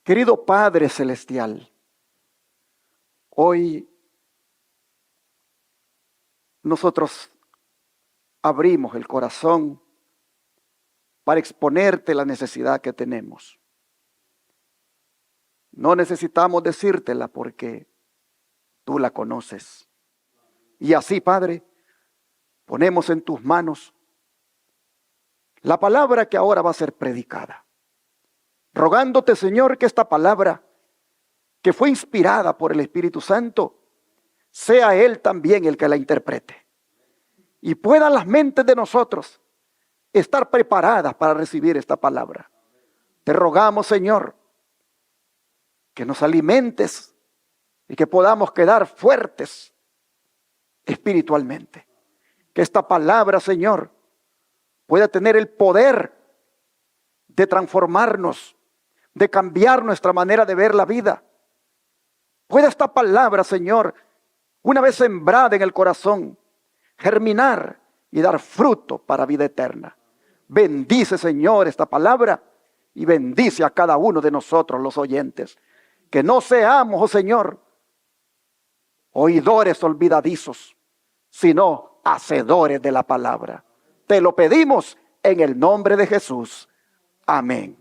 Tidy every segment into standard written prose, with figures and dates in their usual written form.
Querido Padre Celestial, hoy nosotros abrimos el corazón para exponerte la necesidad que tenemos. No necesitamos decírtela porque tú la conoces. Y así, Padre, ponemos en tus manos la palabra que ahora va a ser predicada. Rogándote, Señor, que esta palabra, que fue inspirada por el Espíritu Santo, sea Él también el que la interprete. Y puedan las mentes de nosotros estar preparadas para recibir esta palabra. Te rogamos, Señor, que nos alimentes y que podamos quedar fuertes espiritualmente. Que esta palabra, Señor, pueda tener el poder de transformarnos, de cambiar nuestra manera de ver la vida. Pueda esta palabra, Señor, una vez sembrada en el corazón, germinar y dar fruto para vida eterna. Bendice, Señor, esta palabra y bendice a cada uno de nosotros, los oyentes. Que no seamos, oh Señor, oidores olvidadizos, sino hacedores de la palabra. Te lo pedimos en el nombre de Jesús. Amén.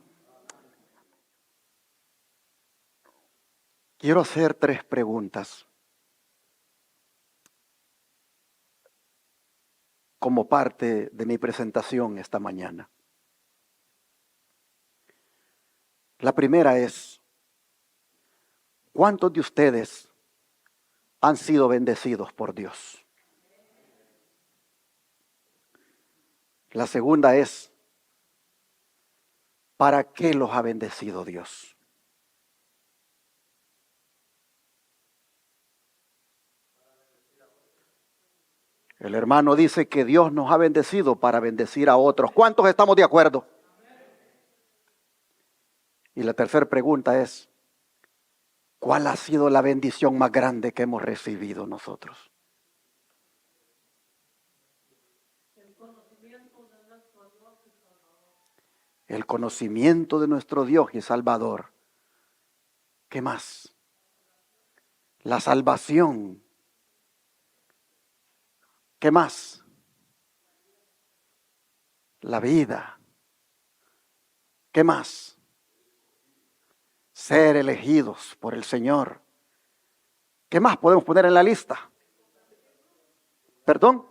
Quiero hacer 3 preguntas como parte de mi presentación esta mañana. La primera es, ¿cuántos de ustedes han sido bendecidos por Dios? La segunda es, ¿para qué los ha bendecido Dios? El hermano dice que Dios nos ha bendecido para bendecir a otros. ¿Cuántos estamos de acuerdo? Y la tercera pregunta es, ¿cuál ha sido la bendición más grande que hemos recibido nosotros? El conocimiento de nuestro Dios y Salvador. ¿Qué más? La salvación. ¿Qué más? La vida. ¿Qué más? Ser elegidos por el Señor. ¿Qué más podemos poner en la lista? ¿Perdón?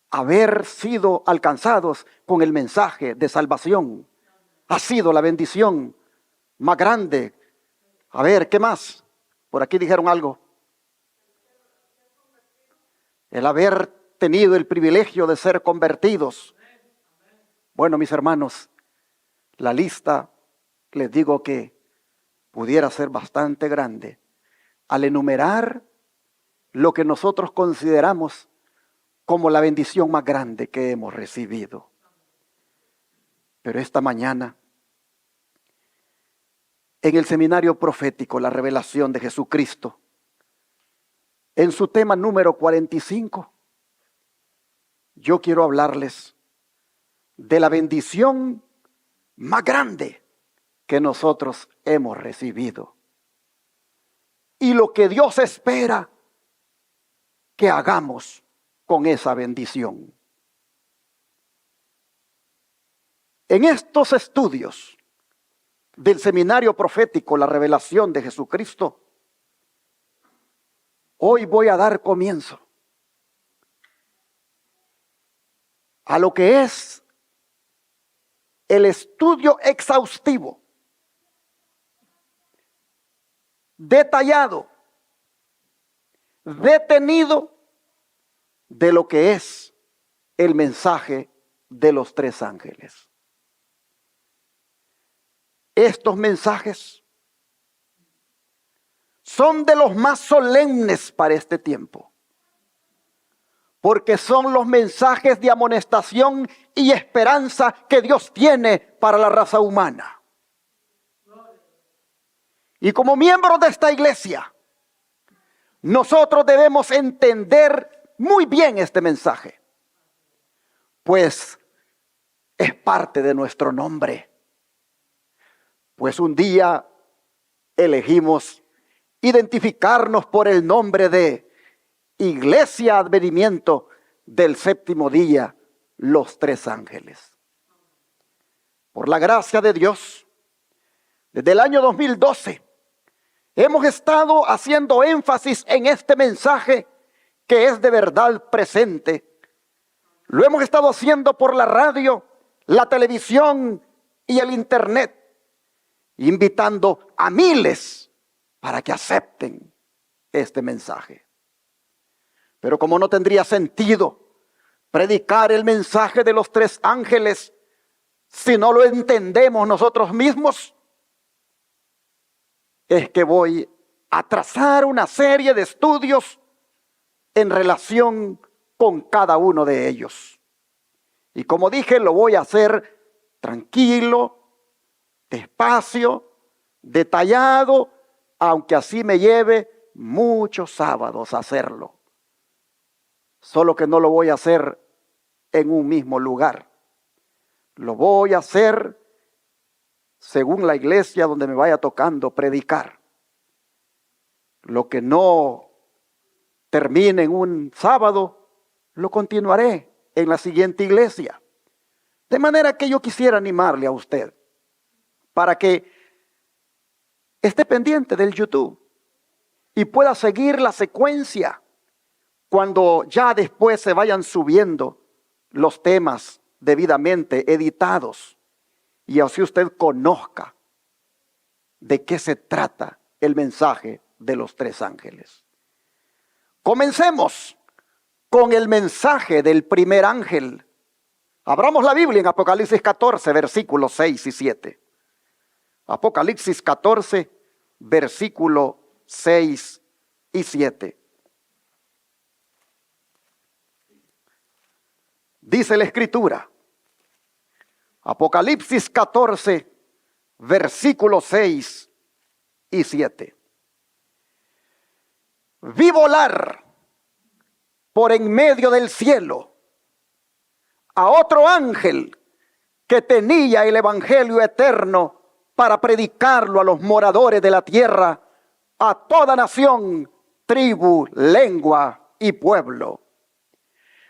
Haber sido alcanzados con el mensaje de salvación. Ha sido la bendición más grande. A ver, ¿qué más? Por aquí dijeron algo. El haber tenido el privilegio de ser convertidos. Bueno, mis hermanos, la lista, les digo que pudiera ser bastante grande al enumerar lo que nosotros consideramos como la bendición más grande que hemos recibido. Pero esta mañana, en el seminario profético, la revelación de Jesucristo, en su tema número 45, yo quiero hablarles de la bendición más grande que nosotros hemos recibido. Y lo que Dios espera que hagamos con esa bendición. En estos estudios del seminario profético, la revelación de Jesucristo, hoy voy a dar comienzo a lo que es el estudio exhaustivo, detallado, detenido de lo que es el mensaje de los 3 ángeles. Estos mensajes son de los más solemnes para este tiempo, porque son los mensajes de amonestación y esperanza que Dios tiene para la raza humana. Y como miembros de esta iglesia, nosotros debemos entender muy bien este mensaje, pues es parte de nuestro nombre. Pues un día elegimos identificarnos por el nombre de Iglesia Advenimiento del Séptimo Día, los Tres Ángeles. Por la gracia de Dios, desde el año 2012, hemos estado haciendo énfasis en este mensaje que es de verdad presente. Lo hemos estado haciendo por la radio, la televisión y el internet, invitando a miles para que acepten este mensaje. Pero como no tendría sentido predicar el mensaje de los tres ángeles si no lo entendemos nosotros mismos, es que voy a trazar una serie de estudios en relación con cada uno de ellos. Y como dije, lo voy a hacer tranquilo, despacio, detallado, aunque así me lleve muchos sábados hacerlo. Solo que no lo voy a hacer en un mismo lugar. Lo voy a hacer según la iglesia donde me vaya tocando predicar. Lo que no termine en un sábado, lo continuaré en la siguiente iglesia. De manera que yo quisiera animarle a usted para que esté pendiente del YouTube y pueda seguir la secuencia cuando ya después se vayan subiendo los temas debidamente editados y así usted conozca de qué se trata el mensaje de los tres ángeles. Comencemos con el mensaje del primer ángel. Abramos la Biblia en Apocalipsis 14, versículos 6 y 7. Apocalipsis 14, versículo 6 y 7. Dice la Escritura, Apocalipsis 14, versículos 6 y 7. Vi volar por en medio del cielo a otro ángel que tenía el evangelio eterno para predicarlo a los moradores de la tierra, a toda nación, tribu, lengua y pueblo,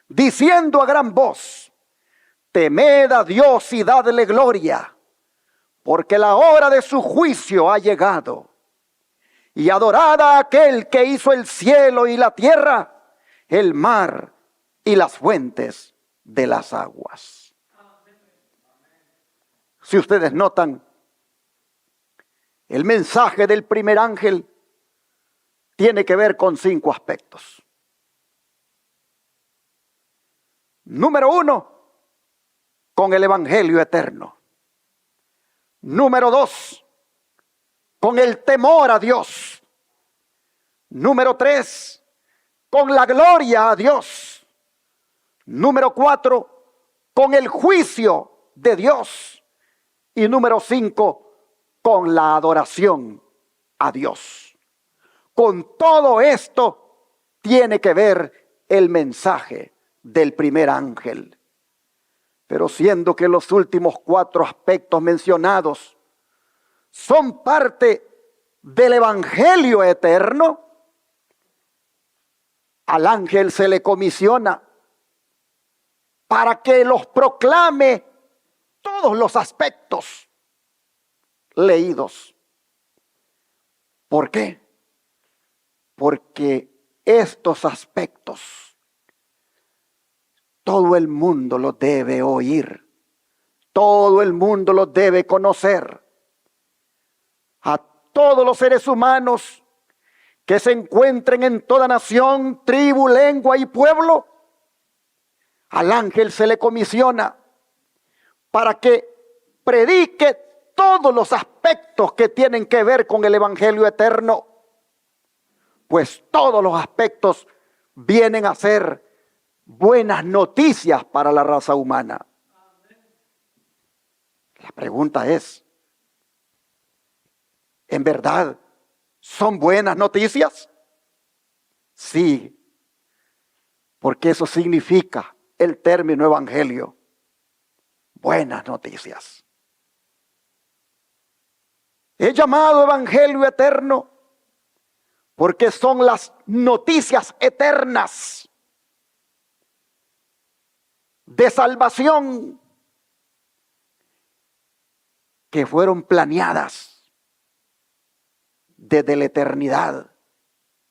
diciendo a gran voz: temed a Dios y dadle gloria, porque la hora de su juicio ha llegado. Y adorad a aquel que hizo el cielo y la tierra, el mar y las fuentes de las aguas. Si ustedes notan, el mensaje del primer ángel tiene que ver con 5 aspectos. Número 1, con el evangelio eterno. Número 2, con el temor a Dios. Número 3, con la gloria a Dios. Número 4, con el juicio de Dios. Y número 5, con la adoración a Dios. Con todo esto tiene que ver el mensaje del primer ángel. Pero siendo que los últimos 4 aspectos mencionados son parte del evangelio eterno, al ángel se le comisiona para que los proclame todos los aspectos leídos. ¿Por qué? Porque estos aspectos todo el mundo los debe oír, todo el mundo los debe conocer. A todos los seres humanos que se encuentren en toda nación, tribu, lengua y pueblo, al ángel se le comisiona para que predique todos los aspectos que tienen que ver con el evangelio eterno, pues todos los aspectos vienen a ser buenas noticias para la raza humana. La pregunta es, ¿en verdad son buenas noticias? Sí, porque eso significa el término evangelio, buenas noticias. He llamado evangelio eterno porque son las noticias eternas de salvación que fueron planeadas desde la eternidad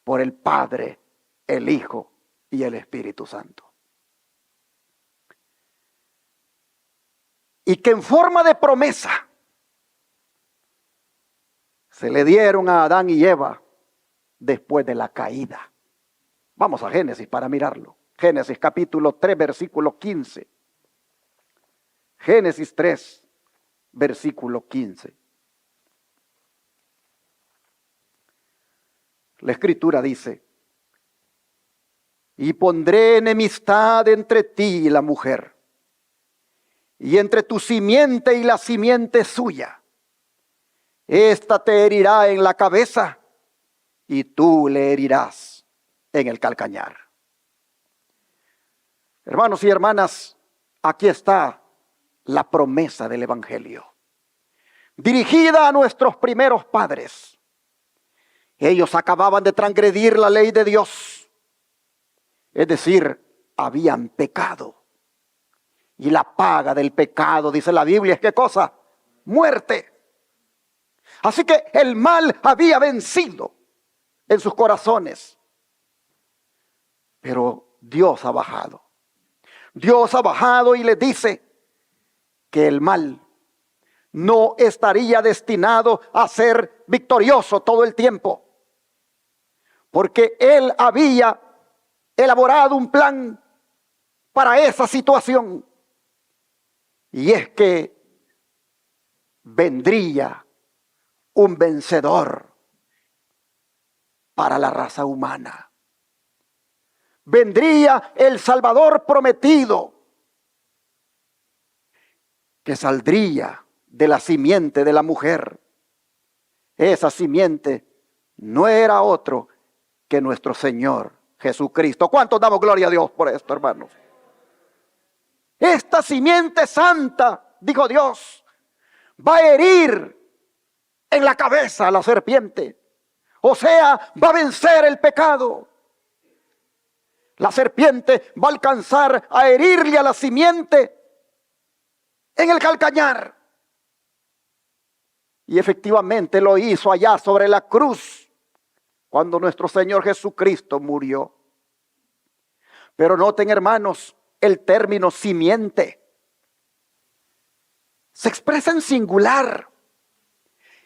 por el Padre, el Hijo y el Espíritu Santo. Y que en forma de promesa se le dieron a Adán y Eva después de la caída. Vamos a Génesis para mirarlo. Génesis capítulo 3, versículo 15. Génesis 3, versículo 15. La Escritura dice: y pondré enemistad entre ti y la mujer, y entre tu simiente y la simiente suya. Esta te herirá en la cabeza, y tú le herirás en el calcañar. Hermanos y hermanas, aquí está la promesa del Evangelio, dirigida a nuestros primeros padres. Ellos acababan de transgredir la ley de Dios, es decir, habían pecado. Y la paga del pecado, dice la Biblia, es ¿qué cosa? Muerte. Así que el mal había vencido en sus corazones. Pero Dios ha bajado. Dios ha bajado y les dice que el mal no estaría destinado a ser victorioso todo el tiempo. Porque Él había elaborado un plan para esa situación. Y es que vendría un vencedor para la raza humana. Vendría el Salvador prometido, que saldría de la simiente de la mujer. Esa simiente no era otro que nuestro Señor Jesucristo. ¿Cuántos damos gloria a Dios por esto, hermanos? Esta simiente santa, dijo Dios, va a herir en la cabeza a la serpiente. O sea, va a vencer el pecado. La serpiente va a alcanzar a herirle a la simiente en el calcañar. Y efectivamente lo hizo allá sobre la cruz, cuando nuestro Señor Jesucristo murió. Pero noten, hermanos, el término simiente se expresa en singular,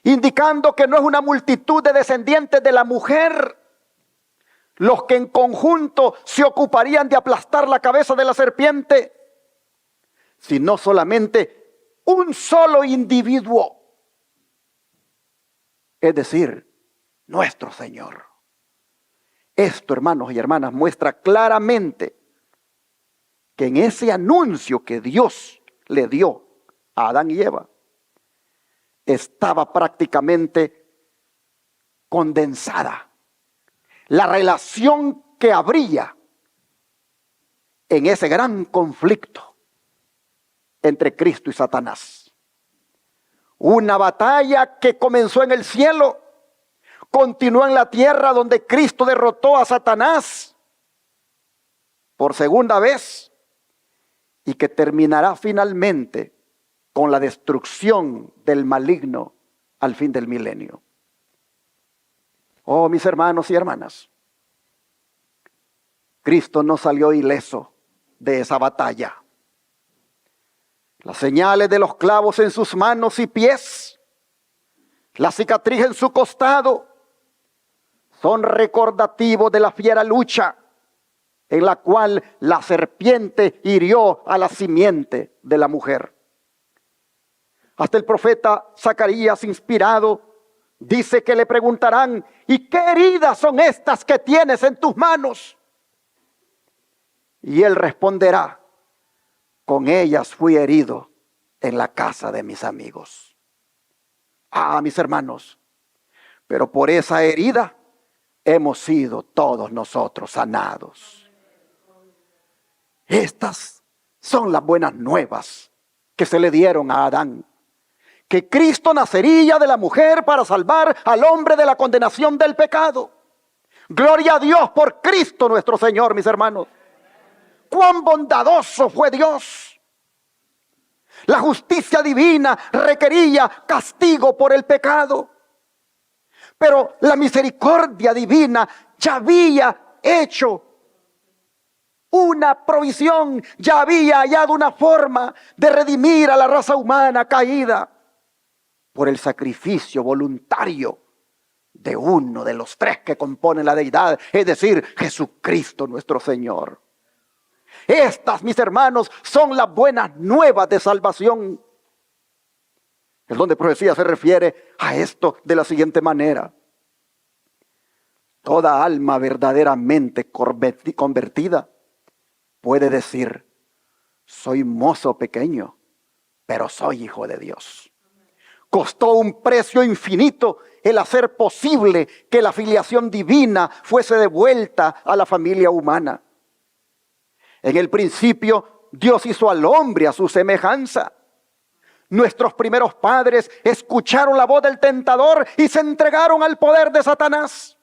indicando que no es una multitud de descendientes de la mujer los que en conjunto se ocuparían de aplastar la cabeza de la serpiente, sino solamente un solo individuo, es decir, nuestro Señor. Esto, hermanos y hermanas, muestra claramente que en ese anuncio que Dios le dio a Adán y Eva, estaba prácticamente condensada la relación que habría en ese gran conflicto entre Cristo y Satanás. Una batalla que comenzó en el cielo, continuó en la tierra, donde Cristo derrotó a Satanás por segunda vez, y que terminará finalmente con la destrucción del maligno al fin del milenio. Oh, mis hermanos y hermanas, Cristo no salió ileso de esa batalla. Las señales de los clavos en sus manos y pies, la cicatriz en su costado, son recordativos de la fiera lucha en la cual la serpiente hirió a la simiente de la mujer. Hasta el profeta Zacarías, inspirado, dice que le preguntarán: ¿y qué heridas son estas que tienes en tus manos? Y él responderá: con ellas fui herido en la casa de mis amigos. Ah, mis hermanos, pero por esa herida hemos sido todos nosotros sanados. Estas son las buenas nuevas que se le dieron a Adán, que Cristo nacería de la mujer para salvar al hombre de la condenación del pecado. Gloria a Dios por Cristo nuestro Señor, mis hermanos. Cuán bondadoso fue Dios. La justicia divina requería castigo por el pecado, pero la misericordia divina ya había hecho una provisión, ya había hallado una forma de redimir a la raza humana caída por el sacrificio voluntario de uno de los tres que componen la deidad, es decir, Jesucristo nuestro Señor. Estas, mis hermanos, son las buenas nuevas de salvación. El don de profecía se refiere a esto de la siguiente manera: toda alma verdaderamente convertida puede decir: soy mozo pequeño, pero soy hijo de Dios. Costó un precio infinito el hacer posible que la filiación divina fuese devuelta a la familia humana. En el principio, Dios hizo al hombre a su semejanza. Nuestros primeros padres escucharon la voz del tentador y se entregaron al poder de Satanás.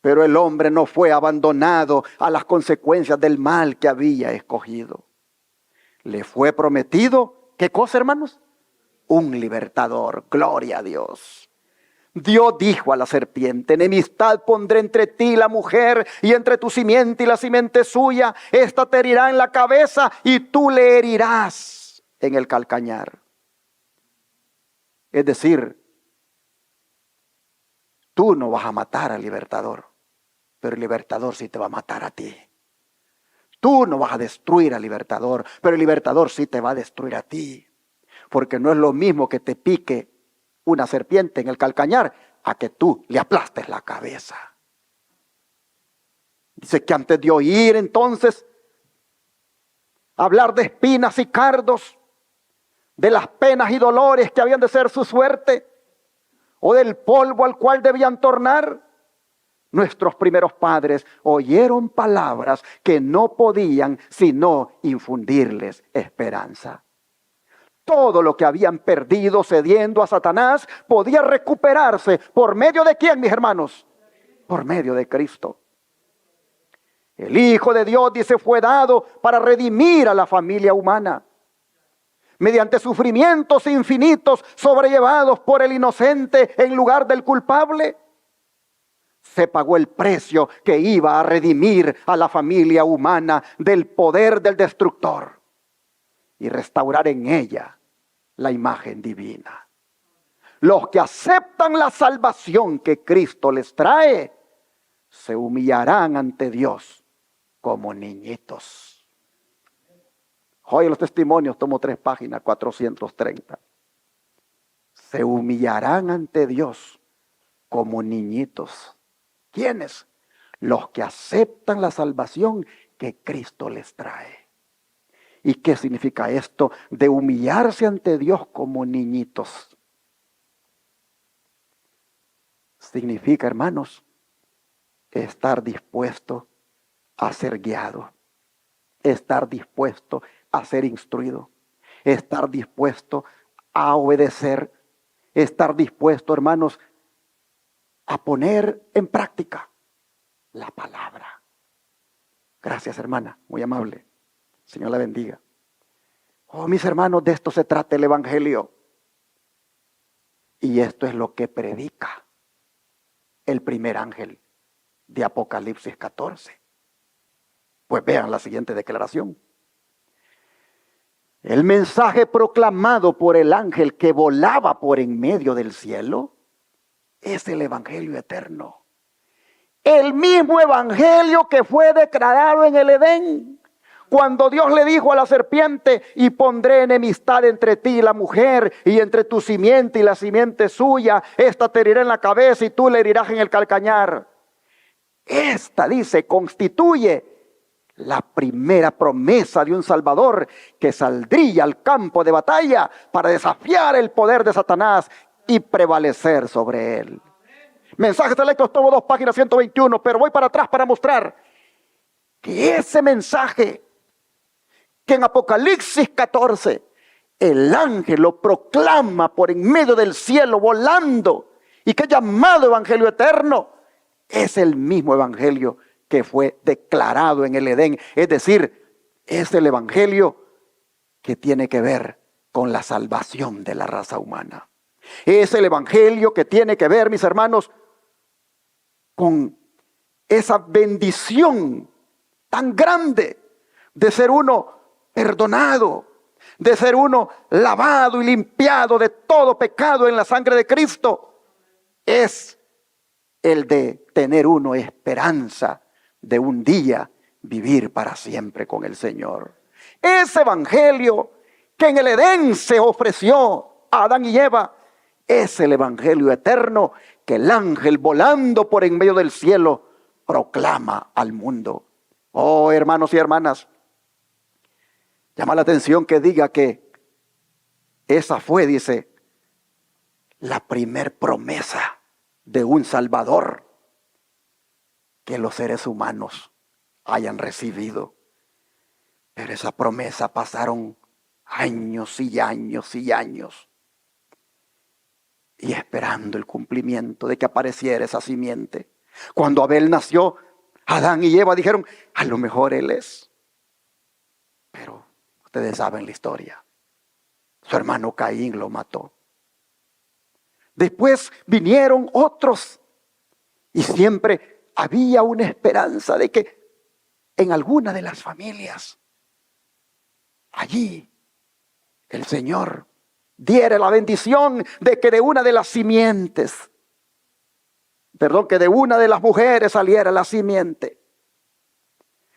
Pero el hombre no fue abandonado a las consecuencias del mal que había escogido. Le fue prometido, ¿qué cosa, hermanos? Un libertador. Gloria a Dios. Dios dijo a la serpiente: enemistad pondré entre ti y la mujer, y entre tu simiente y la simiente suya. Esta te herirá en la cabeza y tú le herirás en el calcañar. Es decir, tú no vas a matar al libertador, pero el libertador sí te va a matar a ti. Tú no vas a destruir al libertador, pero el libertador sí te va a destruir a ti. Porque no es lo mismo que te pique una serpiente en el calcañar a que tú le aplastes la cabeza. Dice que antes de oír entonces hablar de espinas y cardos, de las penas y dolores que habían de ser su suerte, o del polvo al cual debían tornar, nuestros primeros padres oyeron palabras que no podían sino infundirles esperanza. Todo lo que habían perdido cediendo a Satanás podía recuperarse. ¿Por medio de quién, mis hermanos? Por medio de Cristo. El Hijo de Dios, dice, fue dado para redimir a la familia humana. Mediante sufrimientos infinitos sobrellevados por el inocente en lugar del culpable, se pagó el precio que iba a redimir a la familia humana del poder del destructor y restaurar en ella la imagen divina. Los que aceptan la salvación que Cristo les trae se humillarán ante Dios como niñitos. Hoy los testimonios, tomo 3 páginas, 430. Se humillarán ante Dios como niñitos. ¿Quiénes? Los que aceptan la salvación que Cristo les trae. ¿Y qué significa esto de humillarse ante Dios como niñitos? Significa, hermanos, estar dispuesto a ser guiado, estar dispuesto a ser instruido, estar dispuesto a obedecer, estar dispuesto, hermanos, a poner en práctica la palabra. Gracias, hermana, muy amable. Señor la bendiga. Oh, mis hermanos, de esto se trata el Evangelio. Y esto es lo que predica el primer ángel de Apocalipsis 14. Pues vean la siguiente declaración. El mensaje proclamado por el ángel que volaba por en medio del cielo es el Evangelio eterno. El mismo Evangelio que fue declarado en el Edén. Cuando Dios le dijo a la serpiente: y pondré enemistad entre ti y la mujer, y entre tu simiente y la simiente suya, esta te herirá en la cabeza y tú le herirás en el calcañar. Esta, dice, constituye la primera promesa de un Salvador que saldría al campo de batalla para desafiar el poder de Satanás y prevalecer sobre él. Mensajes selectos, tomo 2 páginas, 121, pero voy para atrás para mostrar que ese mensaje que en Apocalipsis 14 el ángel lo proclama por en medio del cielo volando, y que llamado evangelio eterno es el mismo evangelio que fue declarado en el Edén. Es decir, es el evangelio que tiene que ver con la salvación de la raza humana. Es el evangelio que tiene que ver, mis hermanos, con esa bendición tan grande de ser uno perdonado, de ser uno lavado y limpiado de todo pecado en la sangre de Cristo. Es el de tener uno esperanza de un día vivir para siempre con el Señor. Ese evangelio que en el Edén se ofreció a Adán y Eva es el evangelio eterno que el ángel volando por en medio del cielo proclama al mundo. Oh, hermanos y hermanas, llama la atención que diga que esa fue, dice, la primer promesa de un Salvador que los seres humanos hayan recibido. Pero esa promesa pasaron años y años y años, y esperando el cumplimiento de que apareciera esa simiente. Cuando Abel nació, Adán y Eva dijeron, a lo mejor él es. Pero ustedes saben la historia. Su hermano Caín lo mató. Después vinieron otros, y siempre había una esperanza de que en alguna de las familias, allí, el Señor diera la bendición de que de una de las simientes, que de una de las mujeres saliera la simiente.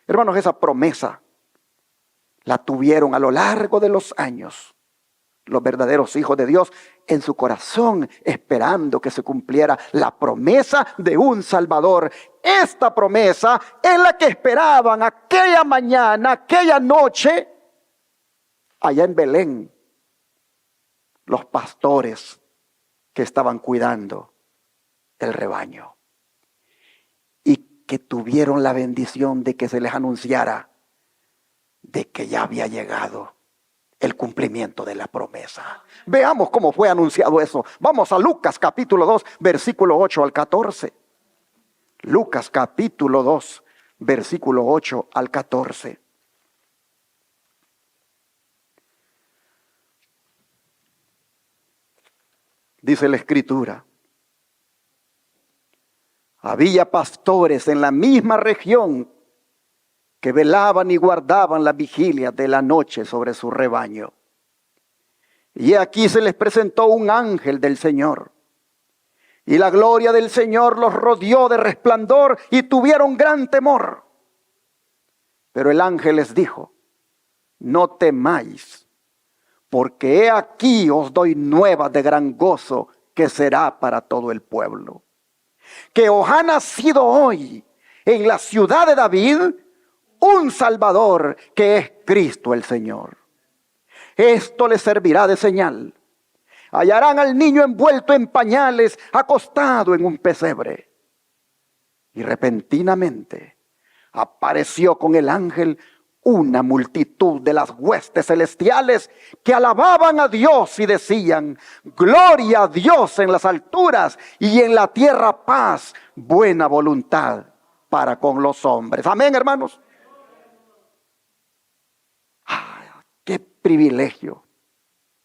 Hermanos, esa promesa la tuvieron a lo largo de los años los verdaderos hijos de Dios en su corazón, esperando que se cumpliera la promesa de un Salvador. Esta promesa es la que esperaban aquella mañana, aquella noche, allá en Belén, los pastores que estaban cuidando el rebaño, y que tuvieron la bendición de que se les anunciara de que ya había llegado el cumplimiento de la promesa. Veamos cómo fue anunciado eso. Vamos a Lucas capítulo 2, versículo 8 al 14. Lucas capítulo 2, versículo 8 al 14. Dice la Escritura: había pastores en la misma región que velaban y guardaban la vigilia de la noche sobre su rebaño. Y aquí se les presentó un ángel del Señor, y la gloria del Señor los rodeó de resplandor, y tuvieron gran temor. Pero el ángel les dijo: no temáis, porque he aquí os doy nuevas de gran gozo, que será para todo el pueblo. Que os ha nacido hoy en la ciudad de David un Salvador, que es Cristo el Señor. Esto les servirá de señal: hallarán al niño envuelto en pañales, acostado en un pesebre. Y repentinamente apareció con el ángel una multitud de las huestes celestiales que alababan a Dios y decían: gloria a Dios en las alturas, y en la tierra paz, buena voluntad para con los hombres. Amén, hermanos. ¡Qué privilegio!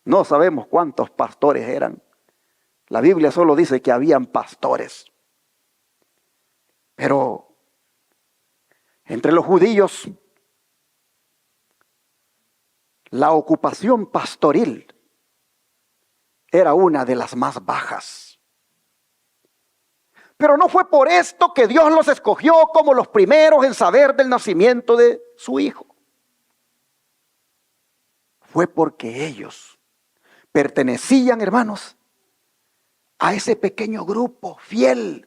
No sabemos cuántos pastores eran. La Biblia solo dice que habían pastores. Pero entre los judíos, la ocupación pastoril era una de las más bajas. Pero no fue por esto que Dios los escogió como los primeros en saber del nacimiento de su hijo. Fue porque ellos pertenecían, hermanos, a ese pequeño grupo fiel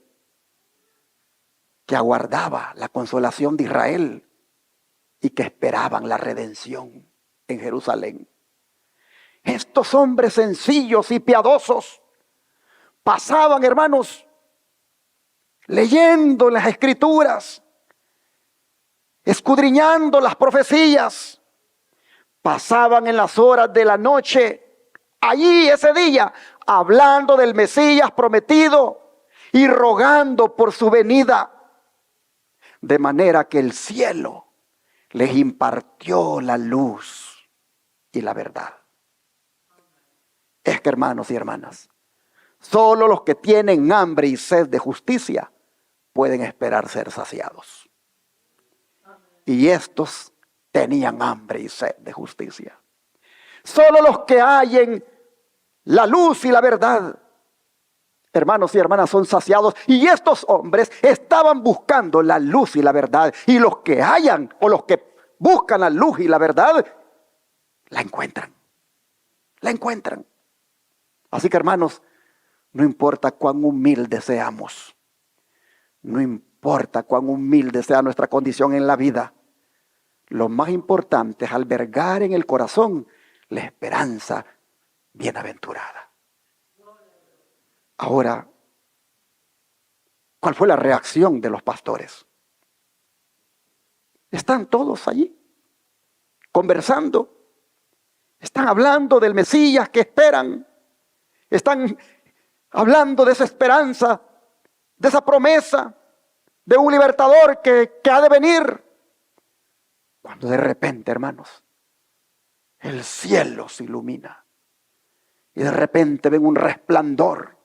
que aguardaba la consolación de Israel y que esperaban la redención en Jerusalén. Estos hombres sencillos y piadosos pasaban, hermanos, leyendo las Escrituras, escudriñando las profecías, pasaban en las horas de la noche, allí ese día, hablando del Mesías prometido y rogando por su venida, de manera que el cielo les impartió la luz y la verdad. Es que, hermanos y hermanas, solo los que tienen hambre y sed de justicia pueden esperar ser saciados. Y estos tenían hambre y sed de justicia. Solo los que hallen la luz y la verdad, hermanos y hermanas, son saciados. Y estos hombres estaban buscando la luz y la verdad. Y los que hallan o los que buscan la luz y la verdad, la encuentran. La encuentran. Así que, hermanos, no importa cuán humildes seamos. No importa cuán humilde sea nuestra condición en la vida. Lo más importante es albergar en el corazón la esperanza bienaventurada. Ahora, ¿cuál fue la reacción de los pastores? Están todos allí, conversando. Están hablando del Mesías que esperan. Están hablando de esa esperanza, de esa promesa, de un libertador que ha de venir. Cuando de repente, hermanos, el cielo se ilumina. Y de repente ven un resplandor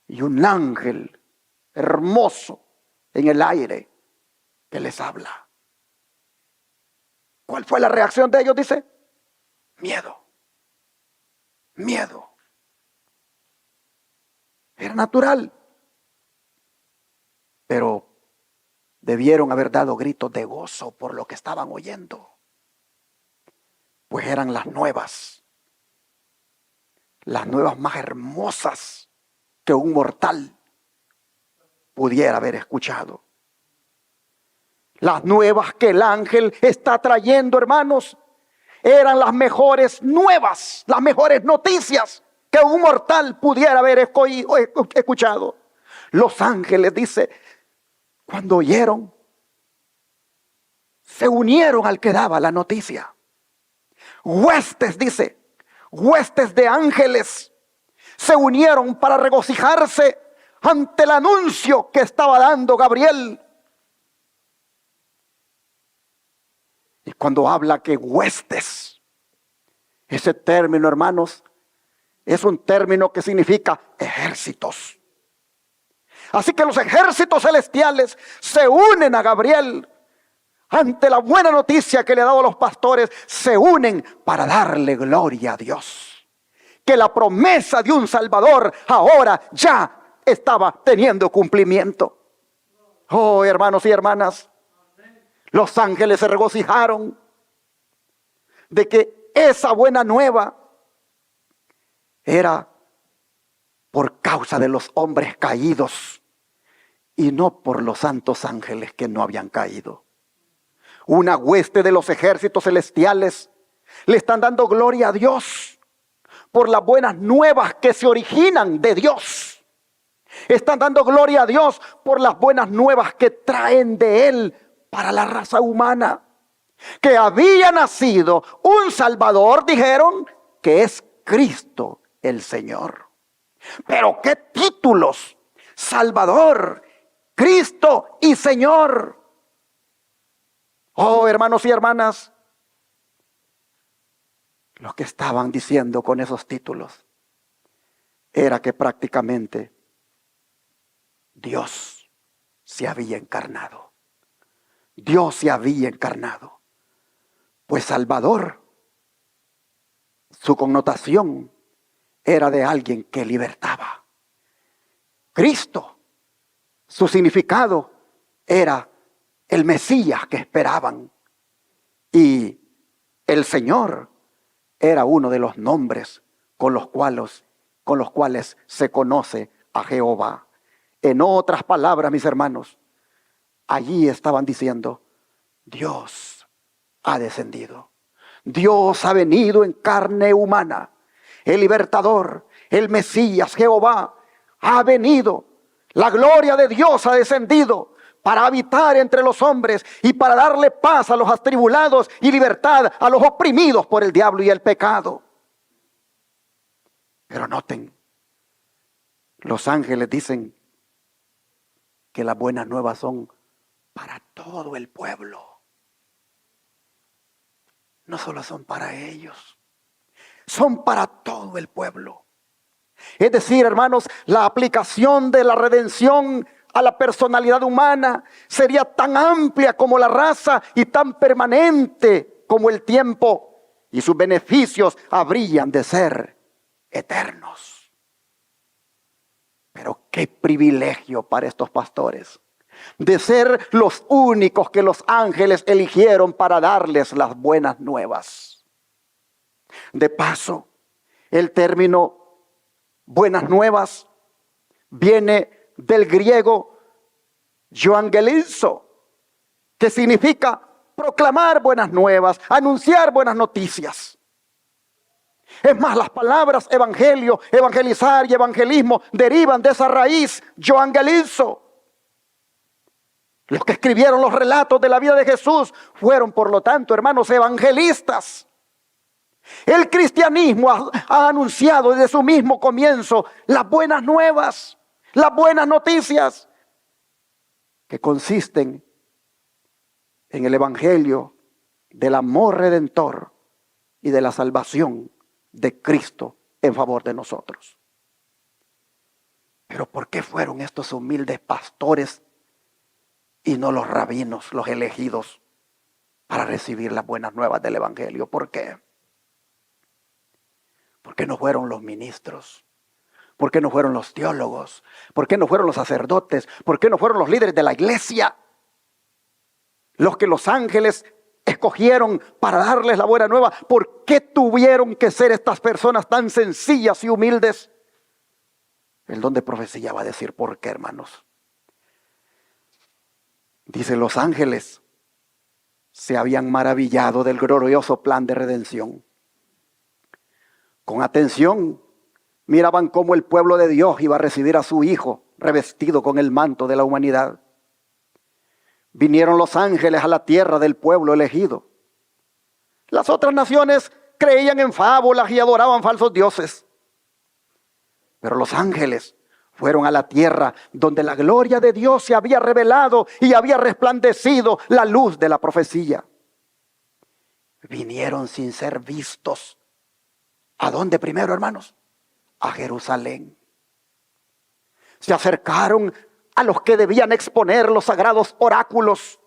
y un ángel hermoso en el aire que les habla. ¿Cuál fue la reacción de ellos? Dice, miedo. Miedo. Era natural. Pero debieron haber dado gritos de gozo por lo que estaban oyendo. Pues eran las nuevas más hermosas que un mortal pudiera haber escuchado. Las nuevas que el ángel está trayendo, hermanos, eran las mejores nuevas, las mejores noticias que un mortal pudiera haber escuchado. Los ángeles, dice, cuando oyeron, se unieron al que daba la noticia. Huestes, dice, huestes de ángeles se unieron para regocijarse ante el anuncio que estaba dando Gabriel. Y cuando habla que huestes, ese término, hermanos, es un término que significa ejércitos. Así que los ejércitos celestiales se unen a Gabriel ante la buena noticia que le ha dado a los pastores. Se unen para darle gloria a Dios. Que la promesa de un Salvador ahora ya estaba teniendo cumplimiento. Oh, hermanos y hermanas, los ángeles se regocijaron de que esa buena nueva era por causa de los hombres caídos y no por los santos ángeles que no habían caído. Una hueste de los ejércitos celestiales le están dando gloria a Dios por las buenas nuevas que se originan de Dios. Están dando gloria a Dios por las buenas nuevas que traen de Él para la raza humana. Que había nacido un Salvador, dijeron, que es Cristo el Señor. Pero qué títulos: Salvador, Cristo y Señor. Oh, hermanos y hermanas, lo que estaban diciendo con esos títulos era que prácticamente Dios se había encarnado. Dios se había encarnado. Pues Salvador, su connotación era de alguien que libertaba. Cristo, su significado era el Mesías que esperaban. Y el Señor era uno de los nombres con los cuales se conoce a Jehová. En otras palabras, mis hermanos, allí estaban diciendo, Dios ha descendido. Dios ha venido en carne humana. El libertador, el Mesías, Jehová, ha venido. La gloria de Dios ha descendido para habitar entre los hombres y para darle paz a los atribulados y libertad a los oprimidos por el diablo y el pecado. Pero noten, los ángeles dicen que las buenas nuevas son para todo el pueblo. No solo son para ellos, son para todo el pueblo. Es decir, hermanos, la aplicación de la redención a la personalidad humana sería tan amplia como la raza y tan permanente como el tiempo, y sus beneficios habrían de ser eternos. Pero qué privilegio para estos pastores de ser los únicos que los ángeles eligieron para darles las buenas nuevas. De paso, el término buenas nuevas viene del griego euangelizo, que significa proclamar buenas nuevas, anunciar buenas noticias. Es más, las palabras evangelio, evangelizar y evangelismo derivan de esa raíz, euangelizo. Los que escribieron los relatos de la vida de Jesús fueron, por lo tanto, hermanos, evangelistas. El cristianismo ha anunciado desde su mismo comienzo las buenas nuevas, las buenas noticias, que consisten en el evangelio del amor redentor y de la salvación de Cristo en favor de nosotros. Pero ¿por qué fueron estos humildes pastores y no los rabinos, los elegidos, para recibir las buenas nuevas del evangelio? ¿Por qué? ¿Por qué no fueron los ministros? ¿Por qué no fueron los teólogos? ¿Por qué no fueron los sacerdotes? ¿Por qué no fueron los líderes de la iglesia los que los ángeles escogieron para darles la buena nueva? ¿Por qué tuvieron que ser estas personas tan sencillas y humildes? El don de profecía va a decir por qué, hermanos. Dice, los ángeles se habían maravillado del glorioso plan de redención. Con atención miraban cómo el pueblo de Dios iba a recibir a su Hijo revestido con el manto de la humanidad. Vinieron los ángeles a la tierra del pueblo elegido. Las otras naciones creían en fábulas y adoraban falsos dioses. Pero los ángeles fueron a la tierra donde la gloria de Dios se había revelado y había resplandecido la luz de la profecía. Vinieron sin ser vistos. ¿A dónde primero, hermanos? A Jerusalén. Se acercaron a los que debían exponer los sagrados oráculos,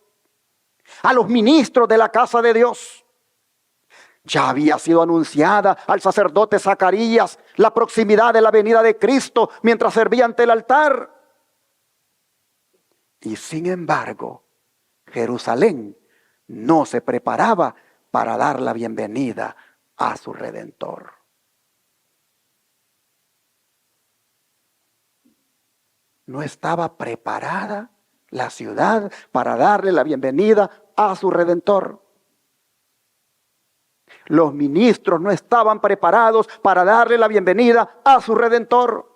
a los ministros de la casa de Dios. Ya había sido anunciada al sacerdote Zacarías la proximidad de la venida de Cristo mientras servía ante el altar. Y sin embargo, Jerusalén no se preparaba para dar la bienvenida a su Redentor. No estaba preparada la ciudad para darle la bienvenida a su Redentor. Los ministros no estaban preparados para darle la bienvenida a su Redentor.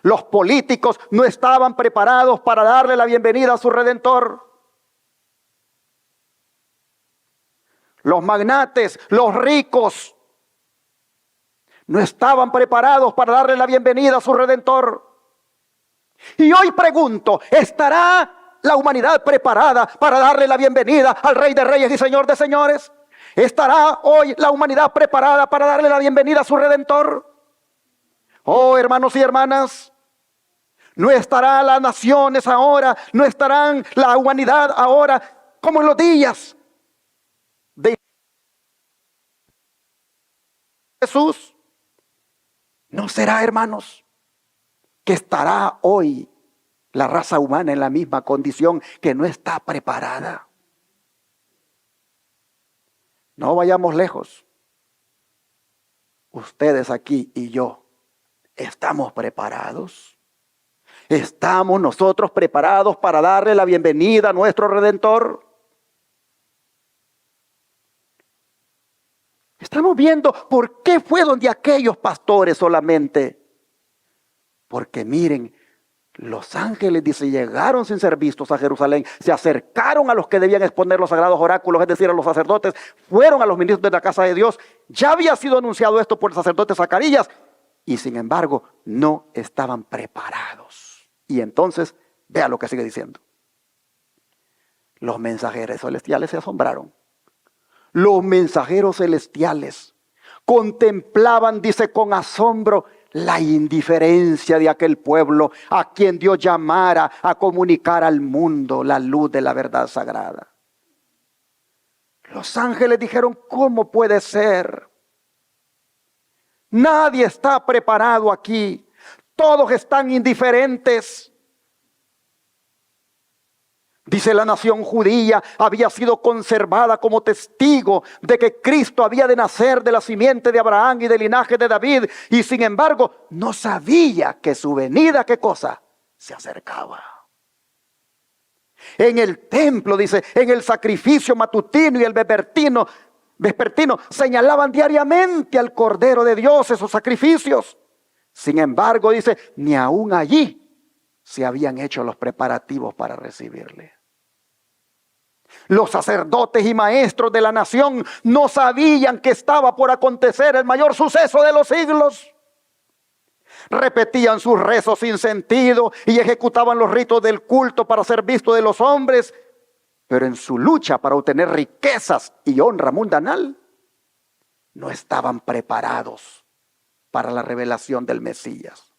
Los políticos no estaban preparados para darle la bienvenida a su Redentor. Los magnates, los ricos, no estaban preparados para darle la bienvenida a su Redentor. Y hoy pregunto, ¿estará la humanidad preparada para darle la bienvenida al Rey de Reyes y Señor de Señores? ¿Estará hoy la humanidad preparada para darle la bienvenida a su Redentor? Oh, hermanos y hermanas, no estarán las naciones ahora, no estarán la humanidad ahora como en los días de Jesús. ¿No será, hermanos, que estará hoy la raza humana en la misma condición, que no está preparada? No vayamos lejos. Ustedes aquí y yo, ¿estamos preparados? ¿Estamos nosotros preparados para darle la bienvenida a nuestro Redentor? Estamos viendo por qué fue donde aquellos pastores solamente. Porque miren Los ángeles, dice, llegaron sin ser vistos a Jerusalén, se acercaron a los que debían exponer los sagrados oráculos, es decir, a los sacerdotes, fueron a los ministros de la casa de Dios. Ya había sido anunciado esto por el sacerdote Zacarías, y sin embargo no estaban preparados. Y entonces, vea lo que sigue diciendo. Los mensajeros celestiales se asombraron. Los mensajeros celestiales contemplaban, dice, con asombro la indiferencia de aquel pueblo a quien Dios llamara a comunicar al mundo la luz de la verdad sagrada. Los ángeles dijeron, ¿cómo puede ser? Nadie está preparado aquí. Todos están indiferentes. Dice, la nación judía había sido conservada como testigo de que Cristo había de nacer de la simiente de Abraham y del linaje de David. Y sin embargo, no sabía que su venida, ¿qué cosa? Se acercaba. En el templo, dice, en el sacrificio matutino y el vespertino, señalaban diariamente al Cordero de Dios esos sacrificios. Sin embargo, dice, ni aún allí se habían hecho los preparativos para recibirle. Los sacerdotes y maestros de la nación no sabían que estaba por acontecer el mayor suceso de los siglos. Repetían sus rezos sin sentido y ejecutaban los ritos del culto para ser visto de los hombres, pero en su lucha para obtener riquezas y honra mundanal, no estaban preparados para la revelación del Mesías.